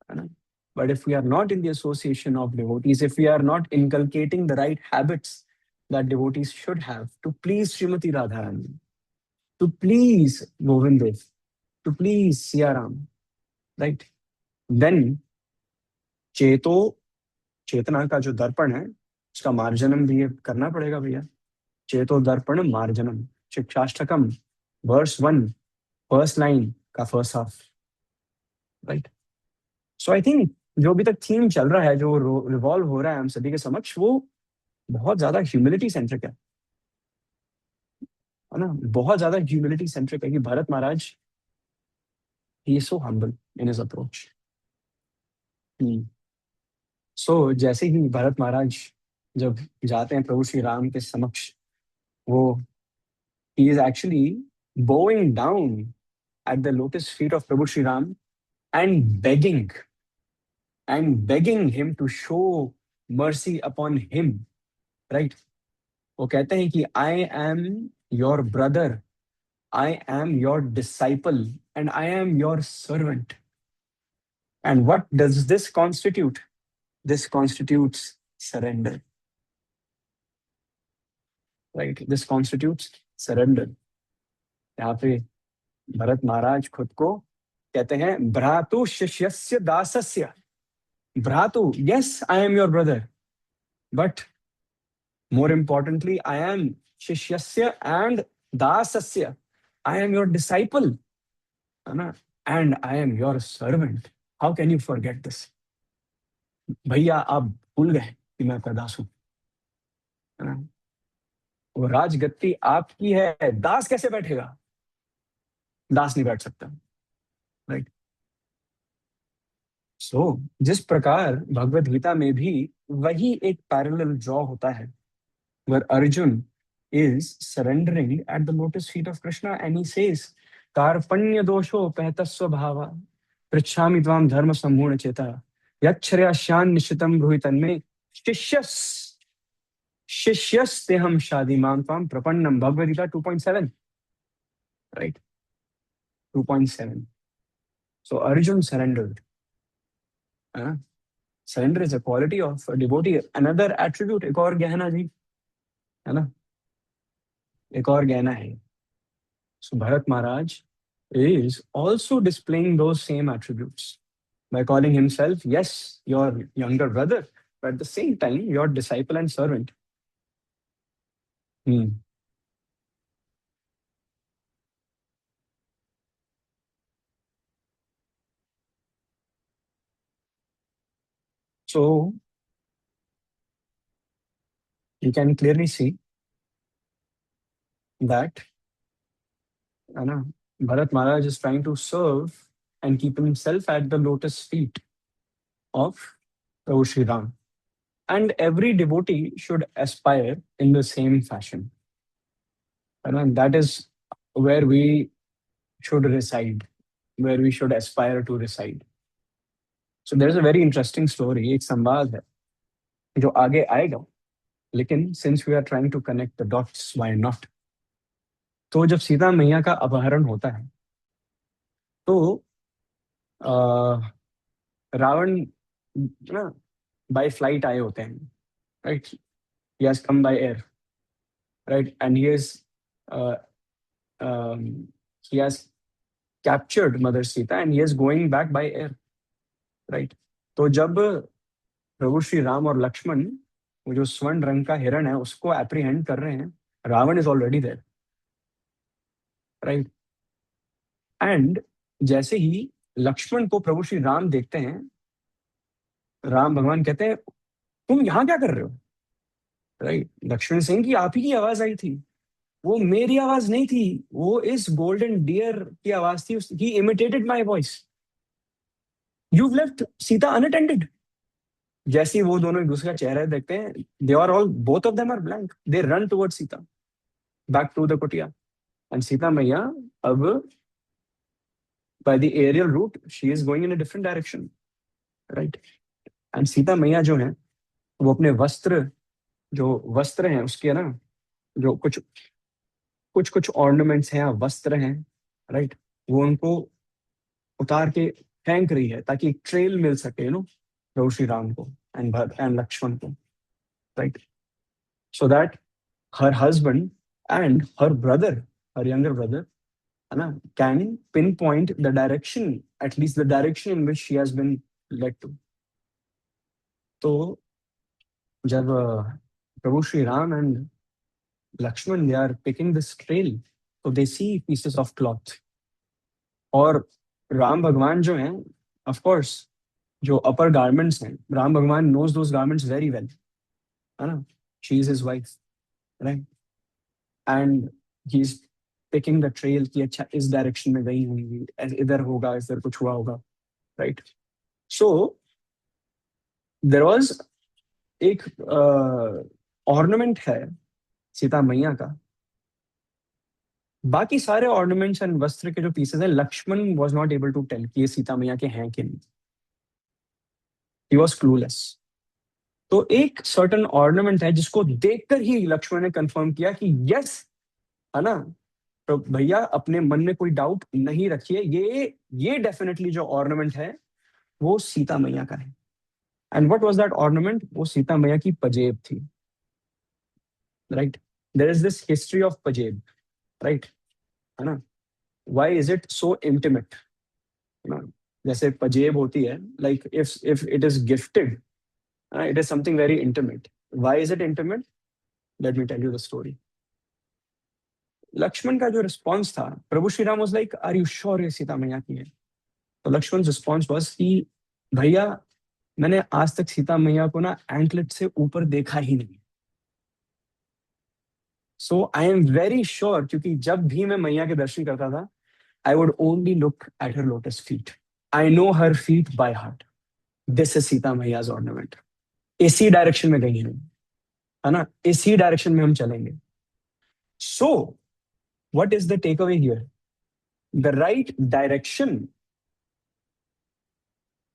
है ना? But if we are not in the association of devotees, if we are not inculcating the right habits that devotees should have to please Srimati Radharani, to please Govind Dev, to please Siyaram, right? Then चेतो चेतना का जो दर्पण है, उसका मार्जनम भी ये करना पड़ेगा भैया। चेतो दर्पण मार्जनम, शिक्षाष्टकम वर्स 1, फर्स्ट लाइन का first half, right. So I think जो अभी तक थीम चल रहा है, जो रिवॉल्व हो रहा है हम सभी के समक्ष, वो बहुत ज्यादा ह्यूमिलिटी सेंट्रिक है ना, बहुत ज्यादा ह्यूमिलिटी सेंट्रिक है कि Bharat Maharaj he is so humble in his approach. So जैसे ही भरत महाराज जब जाते हैं प्रभु श्री राम के समक्ष, वो he is actually Boeing down at the lotus feet of Prabhu Shri Ram and begging him to show mercy upon him, right? वो कहते हैं कि I am your brother, I am your disciple and I am your servant. And what does this constitute? This constitutes surrender, right, this constitutes surrender. यहाँ पे भरत महाराज खुद को कहते हैं भ्रातु शिष्यस्य दासस्य। भ्रातु, yes, I am your brother, but more importantly, I am Shishyasya and Dasasya. I am your disciple, है ना, and I am your servant. How can you forget this? भैया आप भूल गए कि मैं आपका दास हूं, है ना। वो राजगद्दी आपकी है, दास कैसे बैठेगा? दास नहीं बैठ सकता, राइट। सो जिस प्रकार भगवत गीता में भी वही एक पैरेलल ड्रॉ होता है, where Arjun is surrendering at the lotus feet of Krishna and he says, Karpanya dosho pehtasva bhava, Prichhami tvam dharma sammohna cheta, Yachrayasyan nishitam bruhitan me, Shishyas, Shishyas teham shadimam tvam prapannam. Bhagavad Gita 2.7, right? 2.7. So Arjun surrendered. Surrender is a quality of a devotee. Another attribute, एक और गहना जी, है ना, एक और गहना है। So Bharat Maharaj is also displaying those same attributes by calling himself, yes, your younger brother, but at the same time, your disciple and servant. Hmm. So you can clearly see that Bharat Maharaj is trying to serve and keep himself at the lotus feet of Prabhu Shri Ram. And every devotee should aspire in the same fashion. And that is where we should reside, where we should aspire to reside. So there is a very interesting story, एक संवाद है जो आगे आएगा, लेकिन since we are trying to connect the dots, why not? तो जब सीता मैया का अपहरण होता है, तो रावण ना बाय फ्लाइट आए होते हैं, right, he has come by air, right, and he has captured Mother Sita and he is going back by air, right. तो जब प्रभु श्री राम और लक्ष्मण वो जो स्वर्ण रंग का हिरण है उसको एप्रीहेंड कर रहे हैं, Ravan is already there, right. And जैसे ही लक्ष्मण को प्रभु श्री राम देखते हैं, राम भगवान कहते हैं तुम यहाँ क्या कर रहे हो, राइट। लक्ष्मण सिंह की आप ही की आवाज आई थी, वो मेरी आवाज नहीं थी, वो इस गोल्डन डियर की आवाज थी, he imitated my voice, you left Sita unattended. जैसे ही वो दोनों एक दूसरे का चेहरा देखते हैं, they are all, both of them are blank, they run towards Sita, back to the kutiya. And Sita Maiya अब by the aerial route she is going in a different direction, right. And Sita Maiya जो है वो अपने वस्त्र, जो वस्त्र हैं उसके ना, जो कुछ कुछ कुछ ऑर्नामेंट्स हैं, वस्त्र हैं, राइट, वो उनको उतार के फेंक रही है ताकि एक ट्रेल मिल सके, प्रभु श्री राम को एंड एंड लक्ष्मण को, right, so that her husband and her brother, her younger brother, है ना, can pin point the direction, at least the direction in which she has been led to. तो जब Prabhu Shri Ram and Lakshman they are picking this trail, तो they see pieces of cloth, और राम भगवान जो हैं, ऑफ कोर्स जो अपर गारमेंट्स हैं, राम भगवान नोज दोस गारमेंट्स वेरी वेल, है ना, she is his wife, right. And he is picking the trail कि अच्छा इस डायरेक्शन में गई होंगी, इधर होगा, इधर कुछ हुआ होगा, राइट। सो देयर वाज एक ऑर्नामेंट है सीता मैया का, बाकी सारे ऑर्नामेंट्स एंड वस्त्र के जो पीसेस हैं, Lakshman was not able to tell कि ये सीता मैया के हैं कि नहीं, ही वाज क्लूलेस। तो एक सर्टन ऑर्नामेंट है जिसको देखकर ही लक्ष्मण ने कंफर्म किया कि यस, है ना, तो भैया अपने मन में कोई डाउट नहीं रखिए, ये डेफिनेटली जो ऑर्नामेंट है वो सीता मैया का है। And what was that ornament, वो सीता मैया की पजेब थी, right. There is this history of पजेब, राइट, है ना, why is it so intimate, है ना, जैसे पजेब होती है, like if it is gifted, it is something very intimate. Why is it intimate, let me tell you the story. Lakshman का जो रिस्पॉन्स था, Prabhu Shri Ram was like are you sure ये सीता मैया की है, तो लक्ष्मण रिस्पॉन्स वाज कि भैया मैंने आज तक सीता मैया को ना एंकलेट से ऊपर देखा ही नहीं, so I am very sure, क्योंकि जब भी मैं मैया के दर्शन करता था, I would only look at her lotus feet, I know her feet by heart, this is Sita मैयाज ऑर्नामेंट, इसी डायरेक्शन में गई है, है ना, इसी डायरेक्शन में हम चलेंगे। So what is the take away here, the right direction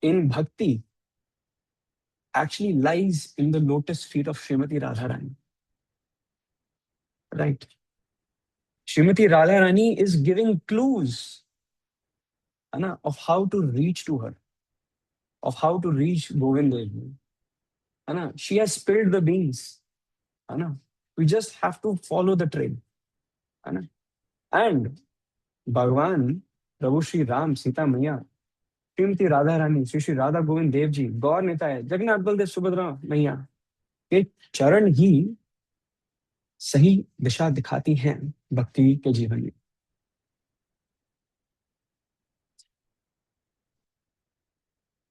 in bhakti actually lies in the lotus feet of Srimati Radharani. Right. Srimati Radharani is giving clues, Anna, of how to reach to her, of how to reach Govind Dev Ji. Anna, she has spilled the beans. Anna, we just have to follow the trail. Anna. And Bhagwan, Prabhu Shri Ram, Sita Maya, Srimati Radharani, Shri Shri Radha Govind Dev Ji, गौर नेता है, जगन्नाथ बलदेव सुभद्रा मैया के चरण ही सही दिशा दिखाती हैं भक्ति के जीवन में।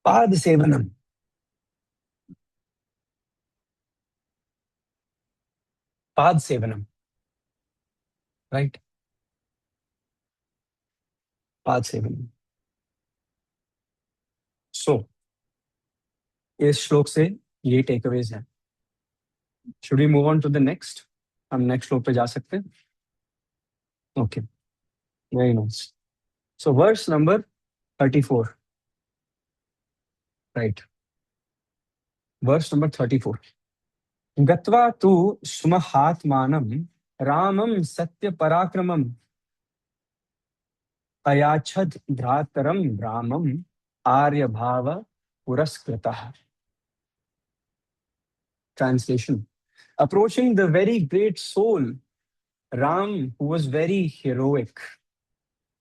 पाद सेवनम, पाद सेवनम, राइट, पाद सेवनम। सो इस श्लोक से ये टेकअवेज है। Should we move on to the next, हम नेक्स्ट श्लोक पे जा सकते हैं। Okay, very nice. So verse number 34, right, verse number 34। गत्वा तु सुमहात्मानं रामं सत्य पराक्रमम् अयाच्छद भ्रातरम रामम आर्य भाव पुरस्कृतः। Translation: approaching the very great soul, Ram, who was very heroic.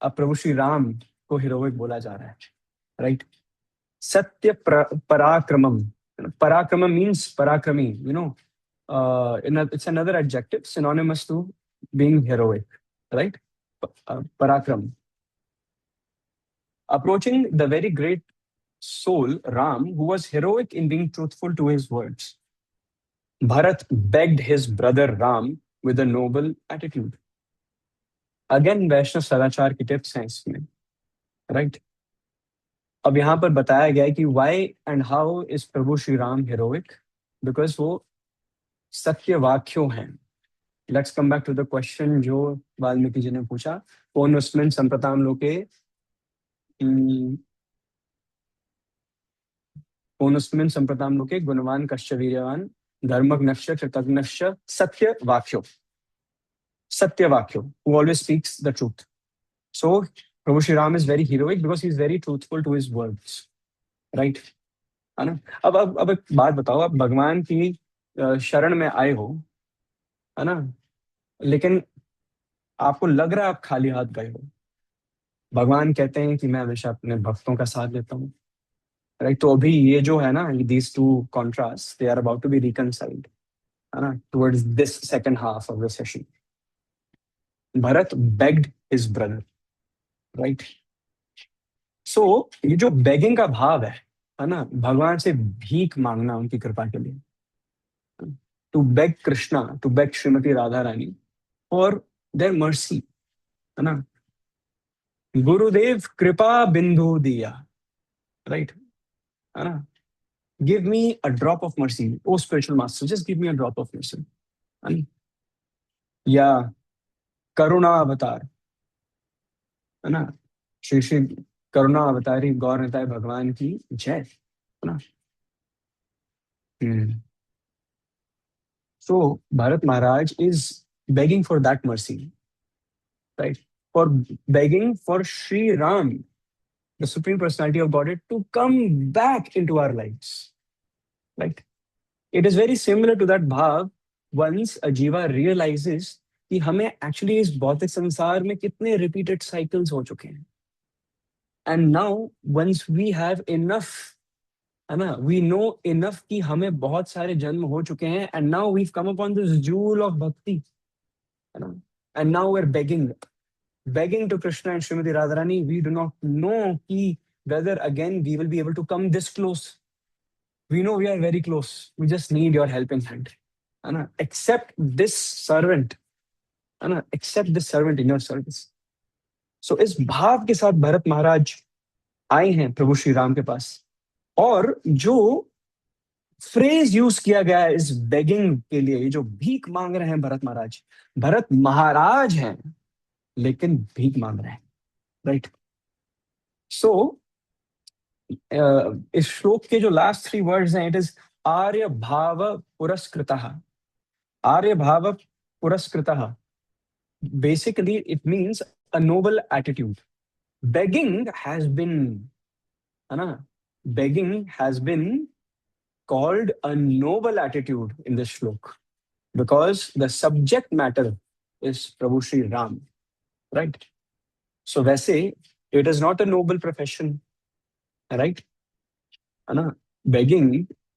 अब प्रभु श्री राम को heroic बोला जा रहा है, right? सत्य पराक्रमम, पराक्रमम means पराक्रमी, It's another adjective synonymous to being heroic, right? Parakram. Approaching the very great soul, Ram, who was heroic in being truthful to his words. Bharat begged his brother Ram with a noble attitude. Again Vaishnav सदाचार की टिप्स हैं इसमें, राइट? अब यहाँ पर बताया गया है कि why and how is Prabhu Shri Ram heroic, because वो सत्य वाक्यों हैं. Let's come back to the question जो वाल्मीकि जी ने पूछा. पौनस्मिन् संप्रताम लोके पौनस्मिन् संप्रताम लोके गुणवान कश्च वीर्यवान धर्मज्ञश्च कृतज्ञश्च सत्य वाक्यो. Satya Vakyo, who always speaks the truth. So, Prabhu Shri Ram is very heroic because he is very truthful to his words. Right? है ना? अब एक बात बताओ, आप भगवान की शरण में आए हो, है ना? लेकिन आपको लग रहा है आप खाली हाथ गए हो. भगवान कहते हैं कि मैं हमेशा अपने भक्तों का साथ देता हूँ. राइट? तो अभी ये जो है ना, these two contrasts, they are about to be reconciled, है ना? Towards this second half of the session. Bharat begged his brother. Right? So ये जो बेगिंग का भाव है ना, भगवान से भीख मांगना उनकी कृपा के लिए. To beg Krishna, to beg Shrimati Radha Rani for their mercy, है ना. गुरुदेव कृपा बिंदु दिया, राइट, है ना. Give me a drop of mercy, O spiritual master, just give me a drop of mercy. या करुणा अवतार, है ना. श्री श्री करुणा अवतारी गौर नेताय भगवान की जय, है ना. So Bharat Maharaj is begging for that mercy, right? For begging for Sri Ram, the Supreme Personality of Godhead, to come back into our lives, right? It is very similar to that bhav once a jiva realizes कि हमें actually इस भौतिक संसार में कितने repeated cycles हो चुके हैं. And now once we have enough, है ना, we know enough कि हमें बहुत सारे जन्म हो चुके हैं, and now we've come upon this jewel of bhakti, है ना, and now we're begging to Krishna and Srimati Radharani. We do not know कि whether again we will be able to come this close. We know we are very close. We just need your helping hand, है ना. Accept this servant, है ना. Accept this servant in your service. So इस भाव के साथ भरत महाराज आए हैं प्रभु श्री राम के पास. और जो फ्रेज यूज किया गया है इस बेगिंग के लिए, ये जो भीख मांग रहे हैं भरत महाराज हैं लेकिन भीख मांग रहे हैं, राइट. सो इस श्लोक के जो लास्ट 3 वर्ड्स हैं, इट इज आर्य भाव पुरस्कृतः. आर्य भाव पुरस्कृतः, basically it means a noble attitude. Begging has been, है ना, begging has been called a noble attitude in this shlok because the subject matter is Prabhu Shri Ram, right? So वैसे it is not a noble profession, right? है ना. Begging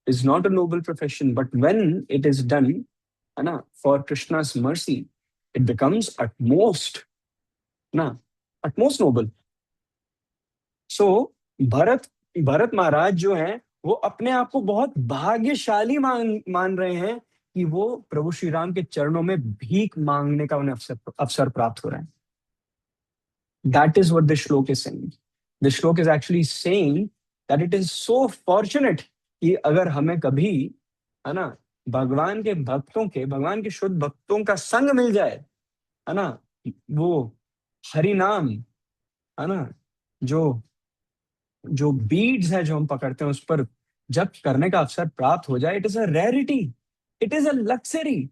is not a noble profession, but when it is done, है ना, for Krishna's mercy, it becomes utmost, ना, utmost noble. So Bharat Maharaj जो हैं वो अपने आप को बहुत भाग्यशाली मान रहे हैं कि वो प्रभु श्री राम के चरणों में भीख मांगने का उन्हें अवसर प्राप्त हो रहा है. That is what the श्लोक is saying. The श्लोक is actually saying that it is so fortunate कि अगर हमें कभी, है ना, भगवान के शुद्ध भक्तों का संग मिल जाए, है ना, वो हरि नाम, है ना, जो बीड्स है जो हम पकड़ते हैं उस पर जब करने का अवसर प्राप्त हो जाए, it is a rarity, it is a luxury.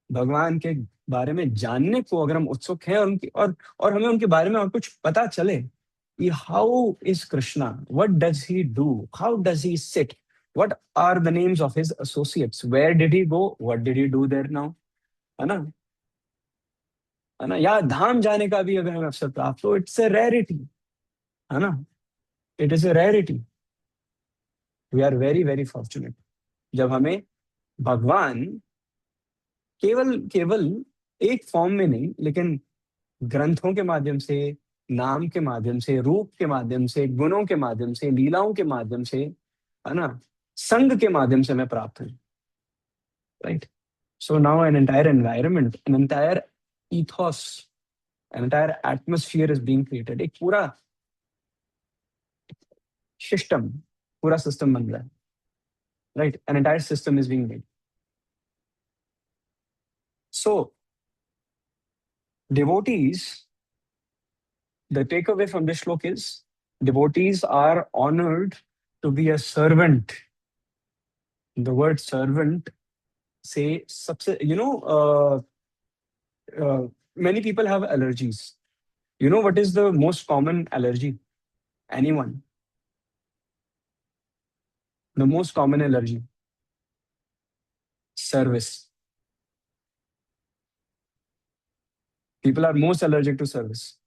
भगवान के बारे में जानने को अगर हम उत्सुक हैं और हमें उनके बारे में और कुछ पता चले कि how is Krishna, what does he do, how does he sit, what are the names of his associates, where did he go, what did he do there now, है ना, है ना. या धाम जाने का भी अगर हमें अवसर प्राप्त हो, इट्स अ रेरिटी, है ना. It is a rarity. We are very very fortunate जब हमें भगवान केवल केवल एक फॉर्म में नहीं, लेकिन ग्रंथों के माध्यम से, नाम के माध्यम से, रूप के माध्यम से, गुणों के माध्यम से, लीलाओं के माध्यम से, है ना, संग के माध्यम से मैं प्राप्त हूँ। Right. So now an entire environment, an entire ethos, an entire atmosphere is being created, एक पूरा सिस्टम, पूरा सिस्टम बन रहा है। Right, an entire system is being made. So devotees, the takeaway from this shlok is devotees are honored to be a servant. The word servant say सबसे, many people have allergies. You know what is the most common allergy? Anyone? The most common allergy? Service. People are most allergic to service,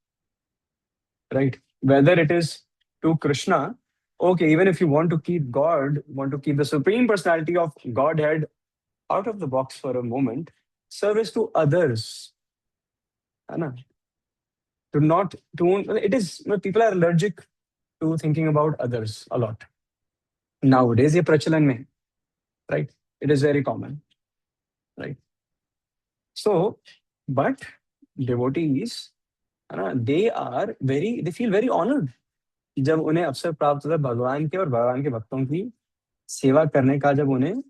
right? Whether it is to Krishna, okay, even if you want to keep God, want to keep the Supreme Personality of Godhead out of the box for a moment, service to others, है ना? To not, to, it is, people are allergic to thinking about others a lot. Nowadays, ये प्रचलन में, right? It is very common, right? So, but devotees, है ना, they feel very honored जब उन्हें अवसर प्राप्त होता है भगवान के और भगवान के भक्तों की सेवा करने का। जब उन्हें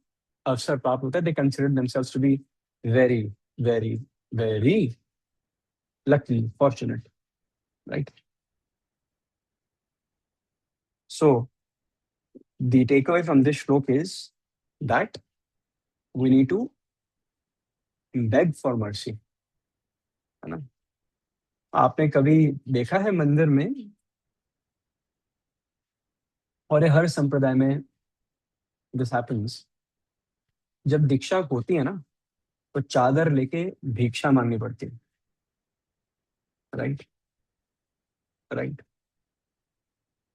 अवसर प्राप्त होता है, they consider themselves to be very, very, very lucky, fortunate, right? So the takeaway from this shlok is that we need to beg for mercy, है ना? आपने कभी देखा है मंदिर में, और ये हर संप्रदाय में दिस हैपेंस, जब दीक्षा होती है ना, तो चादर लेके भिक्षा मांगनी पड़ती है। Right, right.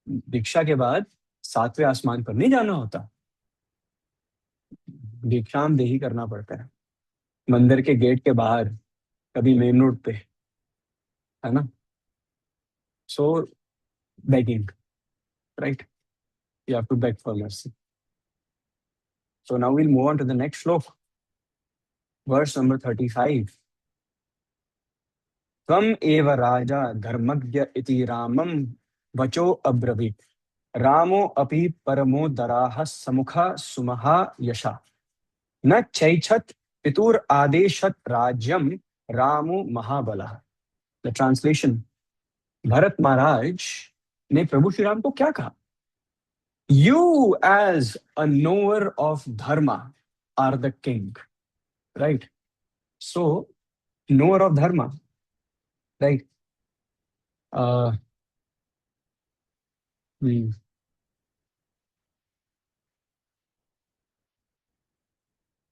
दीक्षा के बाद सातवें आसमान पर नहीं जाना होता, दीक्षाम देही करना पड़ता है मंदिर के गेट के बाहर, कभी मेन रोड पे, है ना? So begging, right, you have to beg for mercy. So now we'll move on to the next श्लोक, वर्स नंबर 35। त्वम एव राजा धर्मज्ञ इति रामम वचो अब्रवीत, रामो अपि परमो दराह समुखा सुमहा यशा, न चैछत पितुर आदेशत राज्यम रामो महाबला। द ट्रांसलेशन, भरत महाराज ने प्रभु श्री राम को क्या कहा? You as a knower of dharma are the king, right? So knower of dharma, right?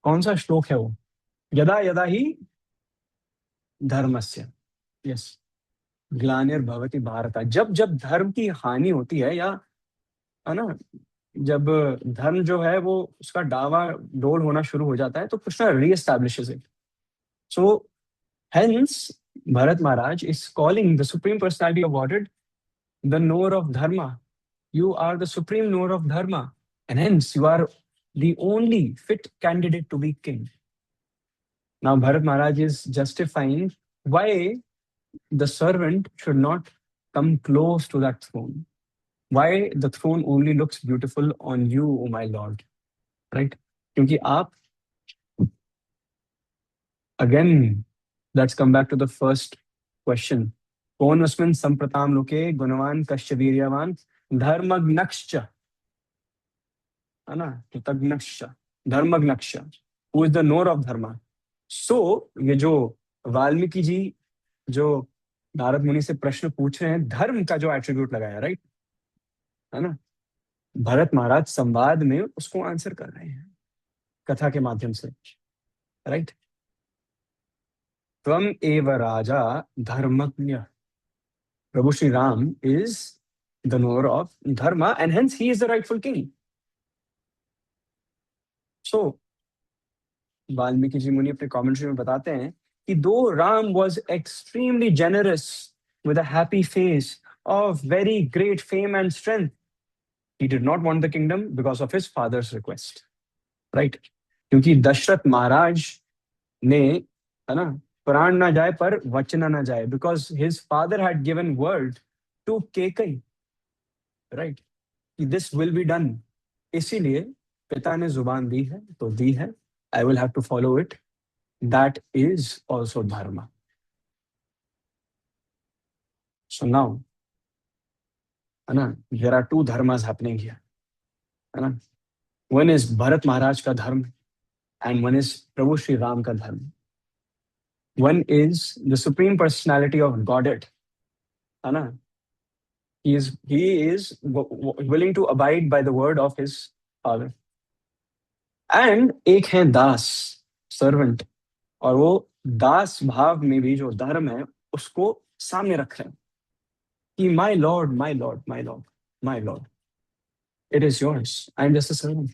कौन सा श्लोक है वो? यदा यदा ही धर्मस्य, यस, ग्लानिर्भवति भारत, जब जब धर्म की हानि होती है, या, है ना, जब धर्म जो है वो उसका डावा डोल होना शुरू हो जाता है, तो Krishna reestablishes it. So hence Bharat Maharaj is calling the supreme personality of godhead the knower of dharma. You are the supreme knower of dharma, and hence you are the only fit candidate to be king. Now Bharat Maharaj is justifying why the servant should not come close to that throne. Why the throne only looks beautiful on you, O my Lord. Right? क्योंकि आप, again, let's come back to the first question. कौन अस्मिन् संप्रताम लोके गुणवान कश्च वीर्यवान धर्मज्ञश्च, है ना? कृतज्ञश्च, धर्मज्ञश्च, who is the knower of dharma. So ये जो वाल्मीकि जी जो नारद मुनि से प्रश्न पूछ रहे हैं, धर्म का जो एट्रीब्यूट लगाया, राइट, है ना, भरत महाराज संवाद में उसको आंसर कर रहे हैं कथा के माध्यम से, राइट? त्वम एव राजा धर्मज्ञ, Prabhu Shri Ram is the knower of dharma, and hence he is the rightful king. So Valmiki ji मुनि अपने कमेंट्री में बताते हैं कि दो Ram was extremely generous with a happy face of very great fame and strength, he did not want the kingdom because of his father's request, right. क्योंकि दशरथ महाराज ने, है ना, प्राण ना जाए पर वचन ना जाए, because his father had given word to Kaikeyi, right, कि दिस विल बी डन। इसीलिए पिता ने जुबान दी है तो दी है, I will have to follow it, that is also dharma. So now, है ना, there are two dharmas happening here, है ना। वन इज भरत महाराज का धर्म एंड वन इज प्रभु श्री राम का धर्म। One is the supreme personality of godhead, है ना, he is willing to abide by the word of his father, and एक है दास, सर्वेंट, और वो दास भाव में भी जो धर्म है उसको सामने रख रहे हैं कि my lord, my lord, my lord, my lord, it is yours, I am just a servant.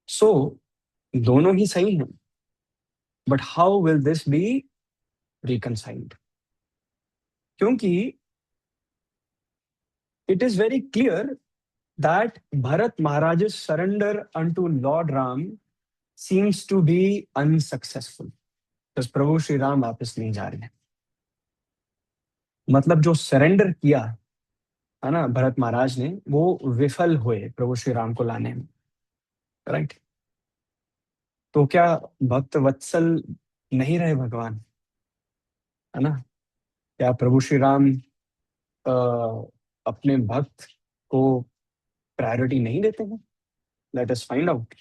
So दोनों ही सही हैं, but how will this be reconciled? क्योंकि it is very clear that Bharat Maharaj's surrender unto Lord Ram seems to be unsuccessful, because प्रभु श्री राम वापस नहीं जा रहे हैं। मतलब जो सरेंडर किया, है ना, भरत महाराज ने, वो विफल हुए प्रभु श्री राम को लाने में, राइट। तो क्या भक्त वत्सल नहीं रहे भगवान, है ना? क्या प्रभु श्री राम अ, अपने भक्त को प्रायोरिटी नहीं देते हैं? Let us find out.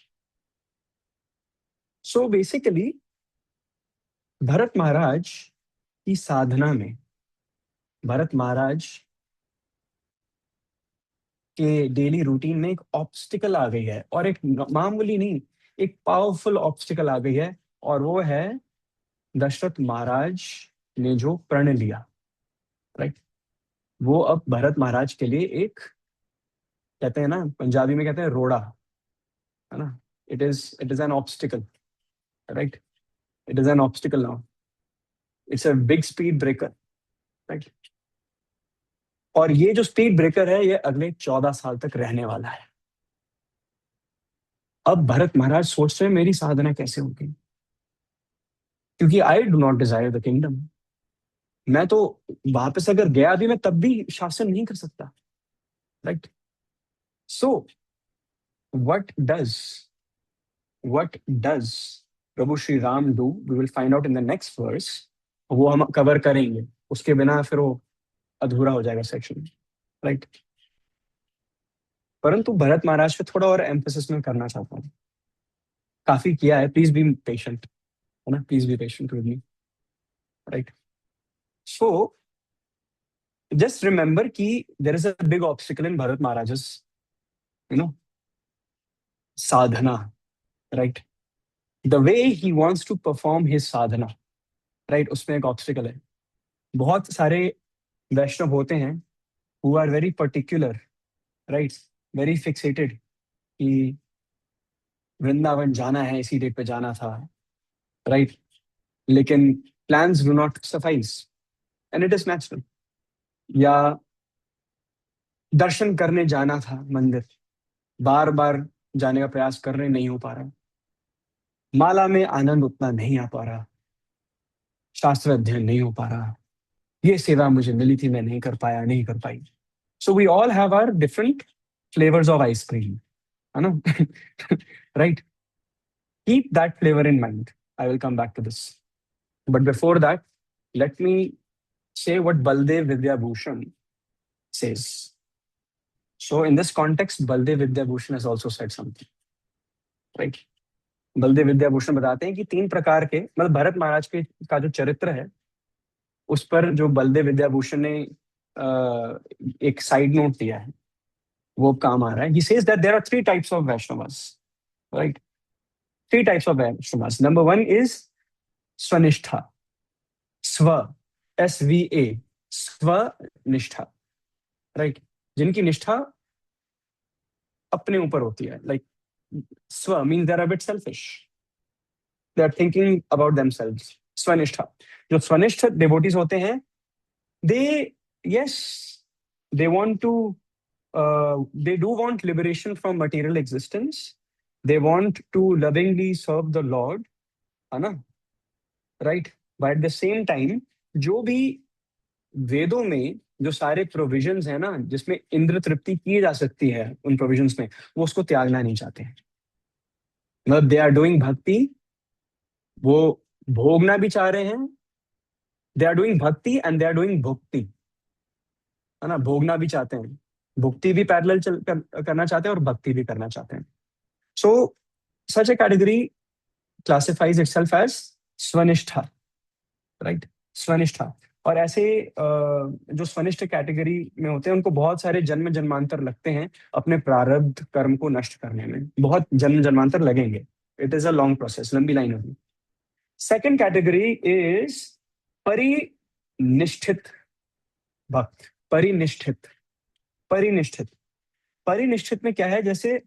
So basically Bharat Maharaj की साधना में, भरत महाराज के डेली रूटीन में एक ऑब्स्टिकल आ गई है, और एक मामूली नहीं, एक पावरफुल ऑब्स्टिकल आ गई है, और वो है दशरथ महाराज ने जो प्रण लिया, राइट। वो अब भरत महाराज के लिए एक, कहते हैं ना, पंजाबी में कहते हैं रोड़ा, है ना, it is an obstacle, right, it is an obstacle now, it's a big speed breaker, right. और ये जो स्पीड ब्रेकर है, ये अगले 14 साल तक रहने वाला है। अब भरत महाराज सोच रहे हैं मेरी साधना कैसे होगी, क्योंकि आई do not Dzire the kingdom. मैं तो वापस अगर गया भी, मैं तब भी शासन नहीं कर सकता, right. So what does what does प्रभु Shri Ram do, we will find out in the next verse. वो हम कवर करेंगे, उसके बिना फिर वो अधूरा हो जाएगा सेक्शन, राइट। परंतु भरत महाराज पे थोड़ा और एम्फोसिस में करना चाहता हूँ। काफी किया है, प्लीज बी पेशेंट, है ना, please be patient with me, right. So just remember कि there is a big obstacle in Bharat Maharaj's, you know, sadhana, right? The way he wants to perform his sadhana, right? उसमें एक obstacle है। बहुत सारे वैष्णव होते हैं who are very particular, right? Very fixated कि वृंदावन जाना है, इसी डेट पे जाना था, right? लेकिन plans do not suffice, and it is natural। या दर्शन करने जाना था मंदिर, बार बार जाने का प्रयास कर रहे, नहीं हो पा रहा। माला में आनंद उतना नहीं आ पा रहा, शास्त्र अध्ययन नहीं हो पा रहा, ये सेवा मुझे मिली थी, मैं नहीं कर पाया, नहीं कर पाई। So we all have our different flavours of ice cream, है ना, right. Keep that flavour in mind, I will come back to this, but before that let me say what Baldev Vidyabhushan says. So in this context, Baldev Vidyabhushan has also said something, right? Baldev Vidyabhushan बताते हैं कि 3 प्रकार के, मतलब भरत महाराज के का जो चरित्र है, उस पर जो बलदेव विद्याभूषण ने एक साइड नोट दिया है, वो काम आ रहा है। He says that there are 3 types of Vaishnavas, right? 3 types of Vaishnavas. Number 1 is स्वनिष्ठा, स्व, SVA, स्वनिष्ठा, राइट, जिनकी निष्ठा अपने ऊपर होती है, लाइक स्व means they are a bit selfish, they are thinking about themselves. स्वनिष्ठा. जो स्वनिष्ठ डिवोटीज होते हैं, they, yes, they want to, they do want liberation from material existence. They want to lovingly serve the Lord, है ना, right? But at the same time, जो भी वेदों में जो सारे प्रोविजंस है ना, जिसमें इंद्र तृप्ति की जा सकती है उन प्रोविजंस में, वो उसको त्यागना नहीं चाहते हैं. मतलब दे आर डूइंग भक्ति, वो भोगना भी चाह रहे हैं. दे आर डूइंग भक्ति एंड दे आर डूइंग भुक्ति, है ना. भोगना भी चाहते हैं, भुक्ति भी पैरेलल करना चाहते हैं, और भक्ति भी करना चाहते हैं. So such a category classifies itself as स्वनिष्ठा, राइट. स्वनिष्ठा. और ऐसे जो स्वनिष्ठ कैटेगरी में होते हैं, उनको बहुत सारे जन्म जन्मांतर लगते हैं अपने प्रारब्ध कर्म को नष्ट करने में. बहुत जन्म जन्मांतर लगेंगे. It is a long process, लंबी लाइन होगी. सेकेंड कैटेगरी इज परिनिष्ठित भक्त. परिनिष्ठित. परिनिष्ठित. परिनिष्ठित में क्या है, जैसे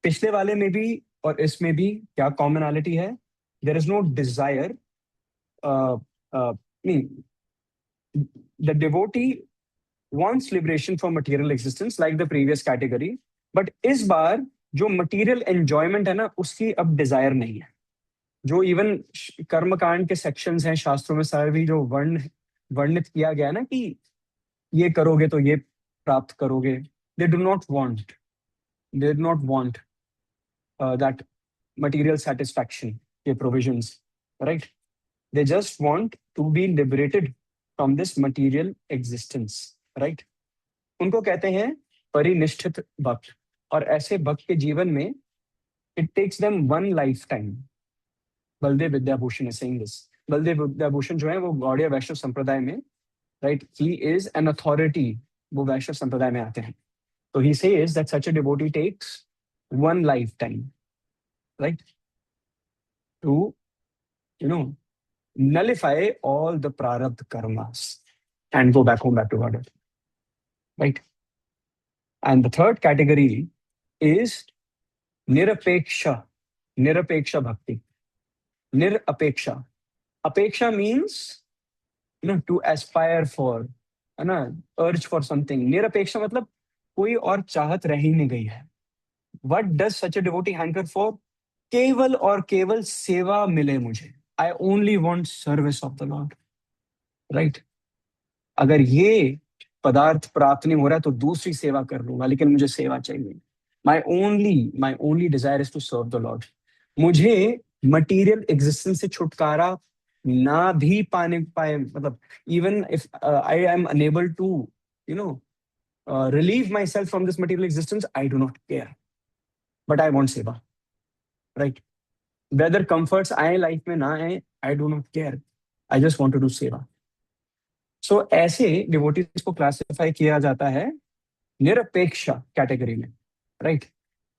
पिछले वाले में भी और इसमें भी क्या कॉमनैलिटी है? There is no desire. The devotee wants liberation from material existence like the previous category, but इस बार जो material enjoyment है ना, उसकी अब desire नहीं है. जो इवन कर्मकांड के सेक्शंस हैं शास्त्रों में, सारे भी जो वर्णित किया गया है ना, कि ये करोगे तो ये प्राप्त करोगे, they do not want that material satisfaction के provisions, right? They just want to be liberated from this material existence, right? उनको कहते हैं परिनिष्ठित भक्त. और ऐसे भक्त के जीवन में it takes them one lifetime. Baldev Vidyabhushan is saying this. Baldev Vidyabhushan जो है वो गौड़ीय वैष्णव संप्रदाय में, right, he is an authority. वो वैष्णव संप्रदाय में आते हैं. तो he says that such a devotee takes one lifetime, right, to, you know, nullify all the prarabdha karmas and go back home, back to Godhead, right? And the third category is nirapeksha. Nirapeksha bhakti. Nirapeksha. Apeksha means, to aspire for, है ना, urge for something. Nirapeksha मतलब कोई और चाहत रह ही नहीं गई है. What does such a devotee hanker for? केवल और केवल सेवा मिले मुझे. I only want service of the Lord, right? अगर ये पदार्थ प्राप्त नहीं हो रहा है तो दूसरी सेवा कर लूंगा, लेकिन मुझे सेवा चाहिए. My only desire is to serve the Lord. मुझे मटीरियल एग्जिस्टेंस से छुटकारा ना भी पाए, मतलब even if I am unable to, relieve myself from this material existence, I do not care. But I want seva, right? Whether comforts आए लाइफ में ना आए, I do not care. I just want to do seva. So ऐसे डिवोटीज को क्लासिफाई किया जाता है निरपेक्ष कैटेगरी में, राइट.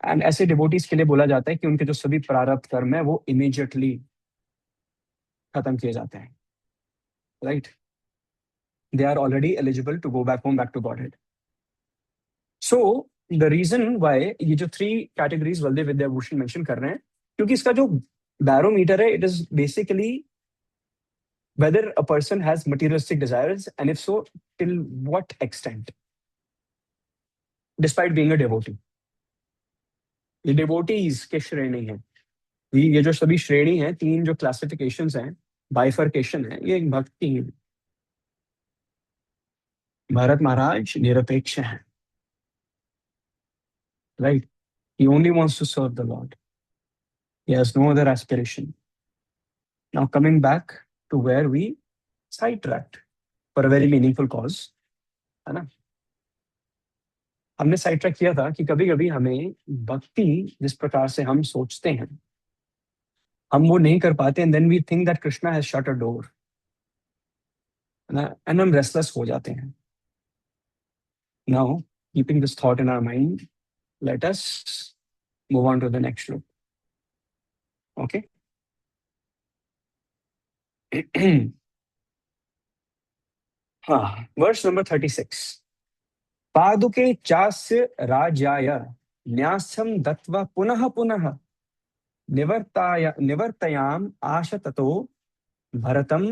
एंड ऐसे डिवोटीज के लिए बोला जाता है कि उनके जो सभी प्रारब्ध कर्म है वो इमीडिएटली खत्म किए जाते हैं, right. They are already eligible to go back home, back to Godhead. So the reason why ये जो 3 कैटेगरीज बलदेव विद्याभूषण मेंशन कर रहे हैं, क्योंकि इसका जो बैरोमीटर है, it is basically whether a person has materialistic desires, and if so, till what extent, despite being a devotee. ये devotees के श्रेणी है. ये जो सभी श्रेणी हैं, 3 जो क्लासिफिकेशंस हैं, बाइफर्केशन है, ये एक भक्ति है. भरत महाराज निरपेक्ष हैं, right? He only wants to serve the Lord. He has no other aspiration. Now coming back to where we sidetracked for a very meaningful cause, है ना. हमने साइड ट्रैक किया था कि कभी कभी हमें भक्ति जिस प्रकार से हम सोचते हैं, हम वो नहीं कर पाते, and then we think that Krishna has shut a door, and हम रेस्टलेस हो जाते हैं. Now keeping this thought in our mind, let us move on to the next shloka. Okay. हाँ, वर्स नंबर 36. पादुके चास्य राजाय न्यासम दत्वा पुनः पुनः निवर्तयाम आश ततो भरतम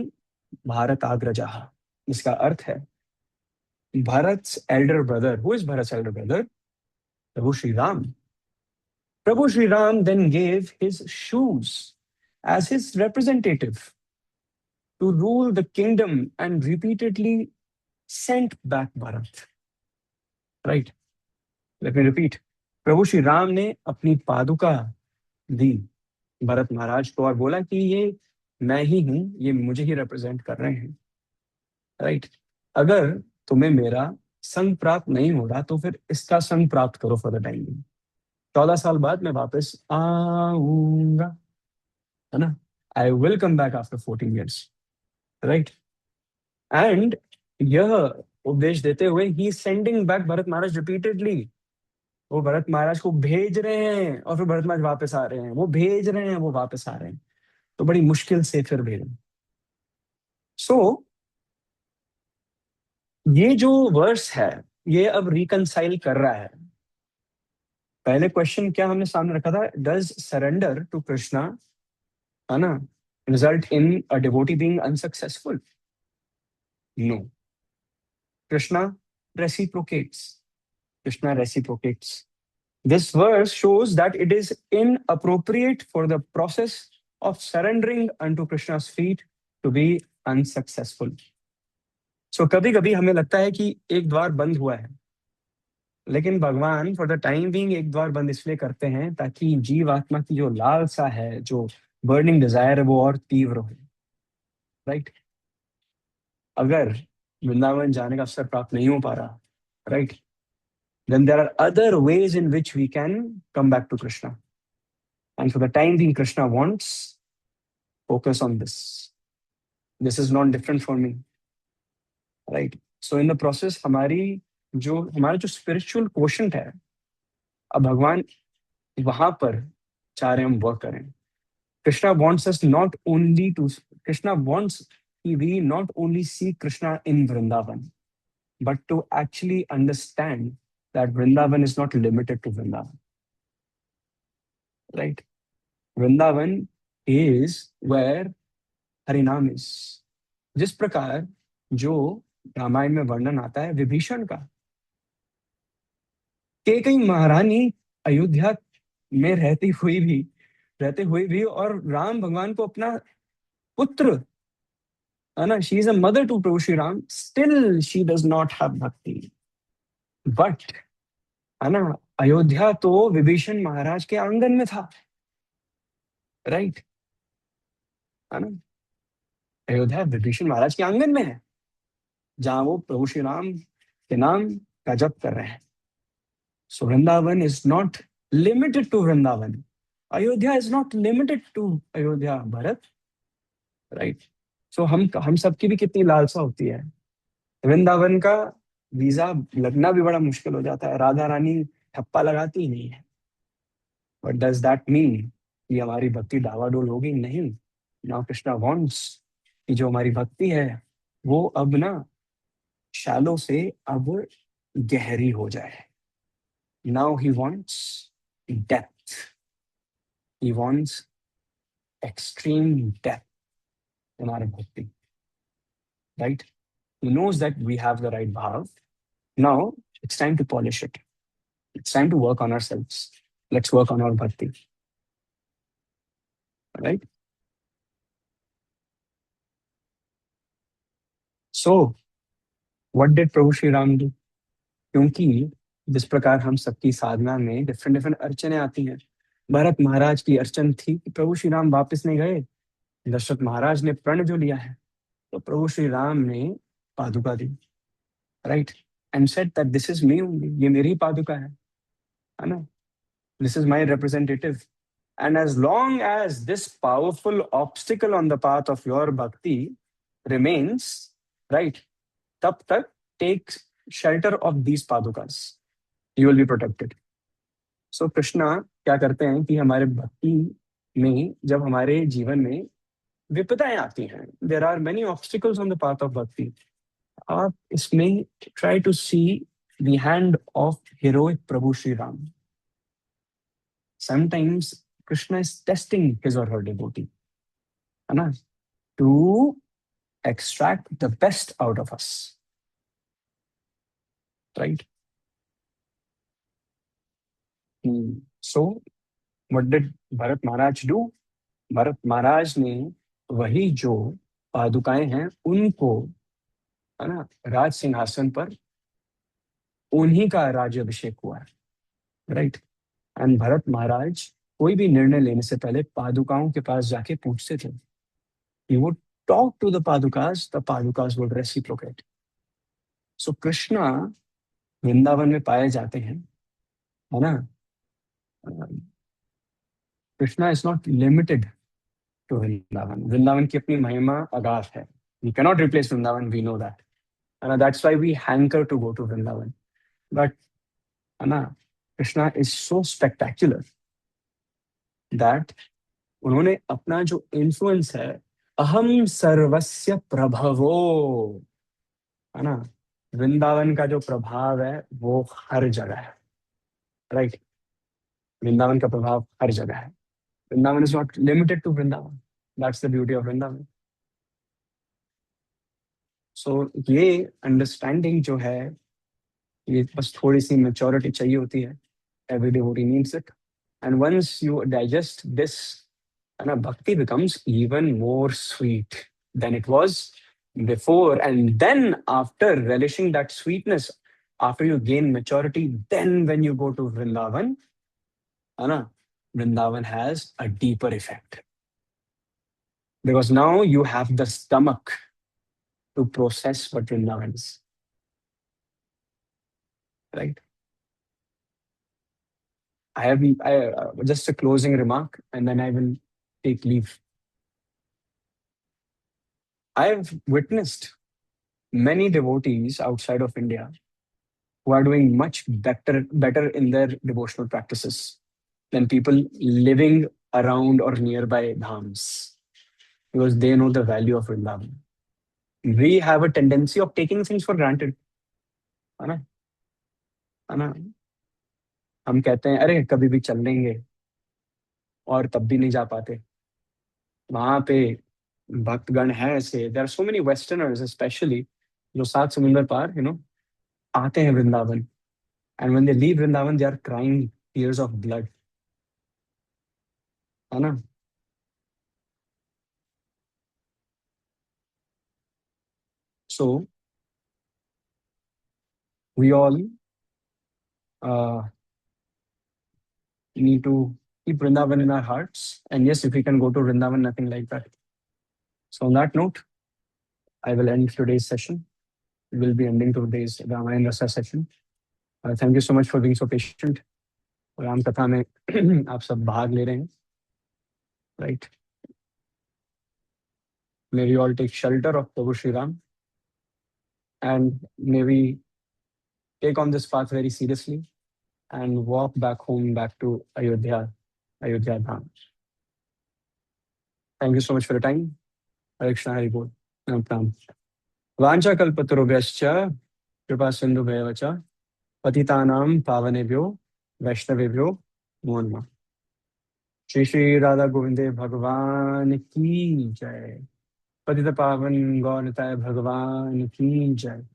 भारताग्रजः। इसका अर्थ है Bharat's elder brother. Who is Bharat's elder brother? Prabhu Sri Ram. Prabhu Sri Ram then gave his shoes as his representative to rule the kingdom and repeatedly sent back Bharat. Right? Let me repeat. प्रभु श्री राम ने अपनी पादुका दी भरत महाराज को और बोला कि ये मैं ही हूं, ये मुझे ही रिप्रेजेंट कर रहे हैं। राइट? अगर तुम्हें मेरा संग प्राप्त नहीं हो रहा तो फिर इसका संग प्राप्त करो फॉर द टाइम। 14 साल बाद मैं वापस आऊंगा, है ना? आई will come back after 14 years, right? And यह उपदेश देते हुए ही सेंडिंग बैक भरत महाराज रिपीटेडली। वो भरत महाराज को भेज रहे हैं और फिर भरत महाराज वापस आ रहे हैं, वो भेज रहे हैं, वो वापस आ रहे हैं, तो बड़ी मुश्किल से फिर भेज। सो ये जो वर्स है ये अब रिकंसाइल कर रहा है। पहले क्वेश्चन क्या हमने सामने रखा था, डज सरेंडर टू कृष्णा, है ना, result in a devotee being unsuccessful? No. Krishna reciprocates. Krishna reciprocates. This verse shows that it is inappropriate for the process of surrendering unto Krishna's feet to be unsuccessful. So कभी कभी हमें लगता है कि एक द्वार बंद हुआ है, लेकिन भगवान फॉर द टाइम बीइंग एक द्वार बंद इसलिए करते हैं ताकि जीव आत्मा की जो लालसा है, जो बर्निंग डिजायर है, वो और तीव्र हो। राइट? अगर वृंदावन जाने का अवसर प्राप्त नहीं हो पा रहा, right, then there are other ways in which we can come back to Krishna. And for the time being, Krishna wants focus on this. This is not different for me. Right? So in the process, हमारा जो spiritual quotient है, अब भगवान वहां पर चाह रहे हम वर्क करें। Krishna wants us not only to, Krishna wants we not only see Krishna in Vrindavan, but to actually understand that Vrindavan is not limited to Vrindavan. Right? Vrindavan is where Harinam is. जिस प्रकार जो रामायण में वर्णन आता है विभीषण का, कैकेयी महारानी अयोध्या में रहते हुए भी और राम भगवान को अपना पुत्र, है ना, she is a mother to Prabhu Shri Ram, still she does not have bhakti. But, है ना, अयोध्या तो विभीषण महाराज के आंगन में था। राइट? है ना, अयोध्या विभीषण महाराज के आंगन में है, जहां वो प्रभु श्री राम के नाम का जप कर रहे हैं। So Vrindavan is not limited to Vrindavan, Ayodhya is not limited to Ayodhya, Bharat. Right? So हम सबकी भी कितनी लालसा होती है, वृंदावन का वीजा लगना भी बड़ा मुश्किल हो जाता है, राधा रानी ठप्पा लगाती ही नहीं है। बट डज दैट मीन कि हमारी भक्ति डावाडोल होगी? नहीं। नाउ कृष्णा वांट्स कि जो हमारी भक्ति है वो अब ना शैलो से अब गहरी हो जाए। Now he wants depth, he wants extreme depth in our bhakti. Right? He knows that we have the right bhav. Now it's time to polish it. It's time to work on ourselves. Let's work on our bhakti. Right? So, what did Prabhu Shri Ram do? क्योंकि जिस प्रकार हम सबकी साधना में डिफरेंट डिफरेंट अर्चने आती हैं, भरत महाराज की अर्चन थी कि प्रभु श्री राम वापस नहीं गए, दशरथ महाराज ने प्रण जो लिया है, तो प्रभु श्री राम ने पादुका दी। Right? And said that this is me only, ये मेरी पादुका है ना, this is my representative. And as long as this powerful obstacle on the path of your bhakti remains, right, tab tak take shelter of these padukas. You will be protected. So Krishna क्या करते हैं कि हमारे भक्ति में जब हमारे जीवन में विपदाएं आती हैं, there are many obstacles on the path of bhakti, आप इसमें try to see the hand of heroic Prabhu Shri Ram. Sometimes Krishna is testing his or her devotee, है ना, to extract the best out of us, right? So what did Bharat Maharaj do? Bharat Maharaj ने वही जो पादुकाएं हैं उनको, है ना, राज सिंहासन पर उन्हीं का राज्यभिषेक हुआ है, राइट। एंड भरत महाराज कोई भी निर्णय लेने से पहले पादुकाओं के पास जाके पूछते थे। He would talk to the padukas would reciprocate. So Krishna Vrindavan में पाए जाते हैं, है ना। Krishna is not limited to Vrindavan. Vrindavan की अपनी महिमा अगाध है। We cannot replace Vrindavan, we know that. And that's why we hanker to go to Vrindavan. But Anna, Krishna is so spectacular that उन्होंने अपना जो इन्फ्लुएंस है, अहम सर्वस्य प्रभवो, है ना, वृंदावन का जो प्रभाव है वो हर जगह है, राइट। वृंदावन का प्रभाव हर जगह है। Vrindavan is not limited to Vrindavan, that's the beauty of Vrindavan. So ये अंडरस्टैंडिंग जो है, ये बस थोड़ी सी मेच्योरिटी चाहिए होती है। Every devotee needs it, and once you digest this, and bhakti becomes even more sweet than it was before. And then after relishing that sweetness, after you gain maturity, then when you go to Vrindavan, Anna, Vrindavan has a deeper effect, because now you have the stomach to process what Vrindavan is, right? Just a closing remark, and then I will take leave. I have witnessed many devotees outside of India who are doing much better in their devotional practices than people living around or nearby dhams, because they know the value of Vrindavan. We have a tendency of taking things for granted, है ना, है ना। हम कहते हैं अरे कभी भी चल लेंगे, और तब भी नहीं जा पाते। वहां पे भक्तगण है ऐसे, there are so many westerners specially, जो सात समुंदर पार आते हैं Vrindavan, and when they leave Vrindavan they are crying tears of blood, है ना। So we all need to keep Vrindavan in our hearts, and yes, if we can go to Vrindavan, nothing like that. So on that note, I will end today's session. We will be ending today's Ramayana Rasa session. Thank you so much for being so patient. Ram कथा में आप सब भाग ले रहे हैं, right? May we all take shelter of Prabhu Shri Ram, and may we take on this path very seriously and walk back home, back to Ayodhya Dham. Thank you so much for your time. Hare Krishna, Hari Bol. Pranam. Vancha kalpatarubhyascha कृपा सिंधु भैवच पतितानां पावनेभ्यो वैष्णवेभ्यो नमो नमः। श्री श्री राधा गोविंदे भगवान की जय। पतित पावन गौरताय भगवान की जय।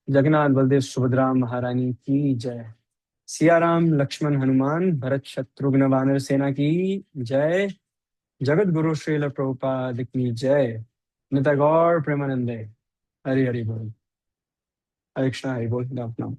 जगन्नाथ बलदेव सुभद्रा महारानी की जय। सियाराम लक्ष्मण हनुमान भरत शत्रुघ्न वानर सेना की जय। जगत गुरु श्रील प्रभुपाद की जय। निताई गौर प्रेमानंदे। हरि हरि बोल। हरे कृष्णा, हरि बोल। नाम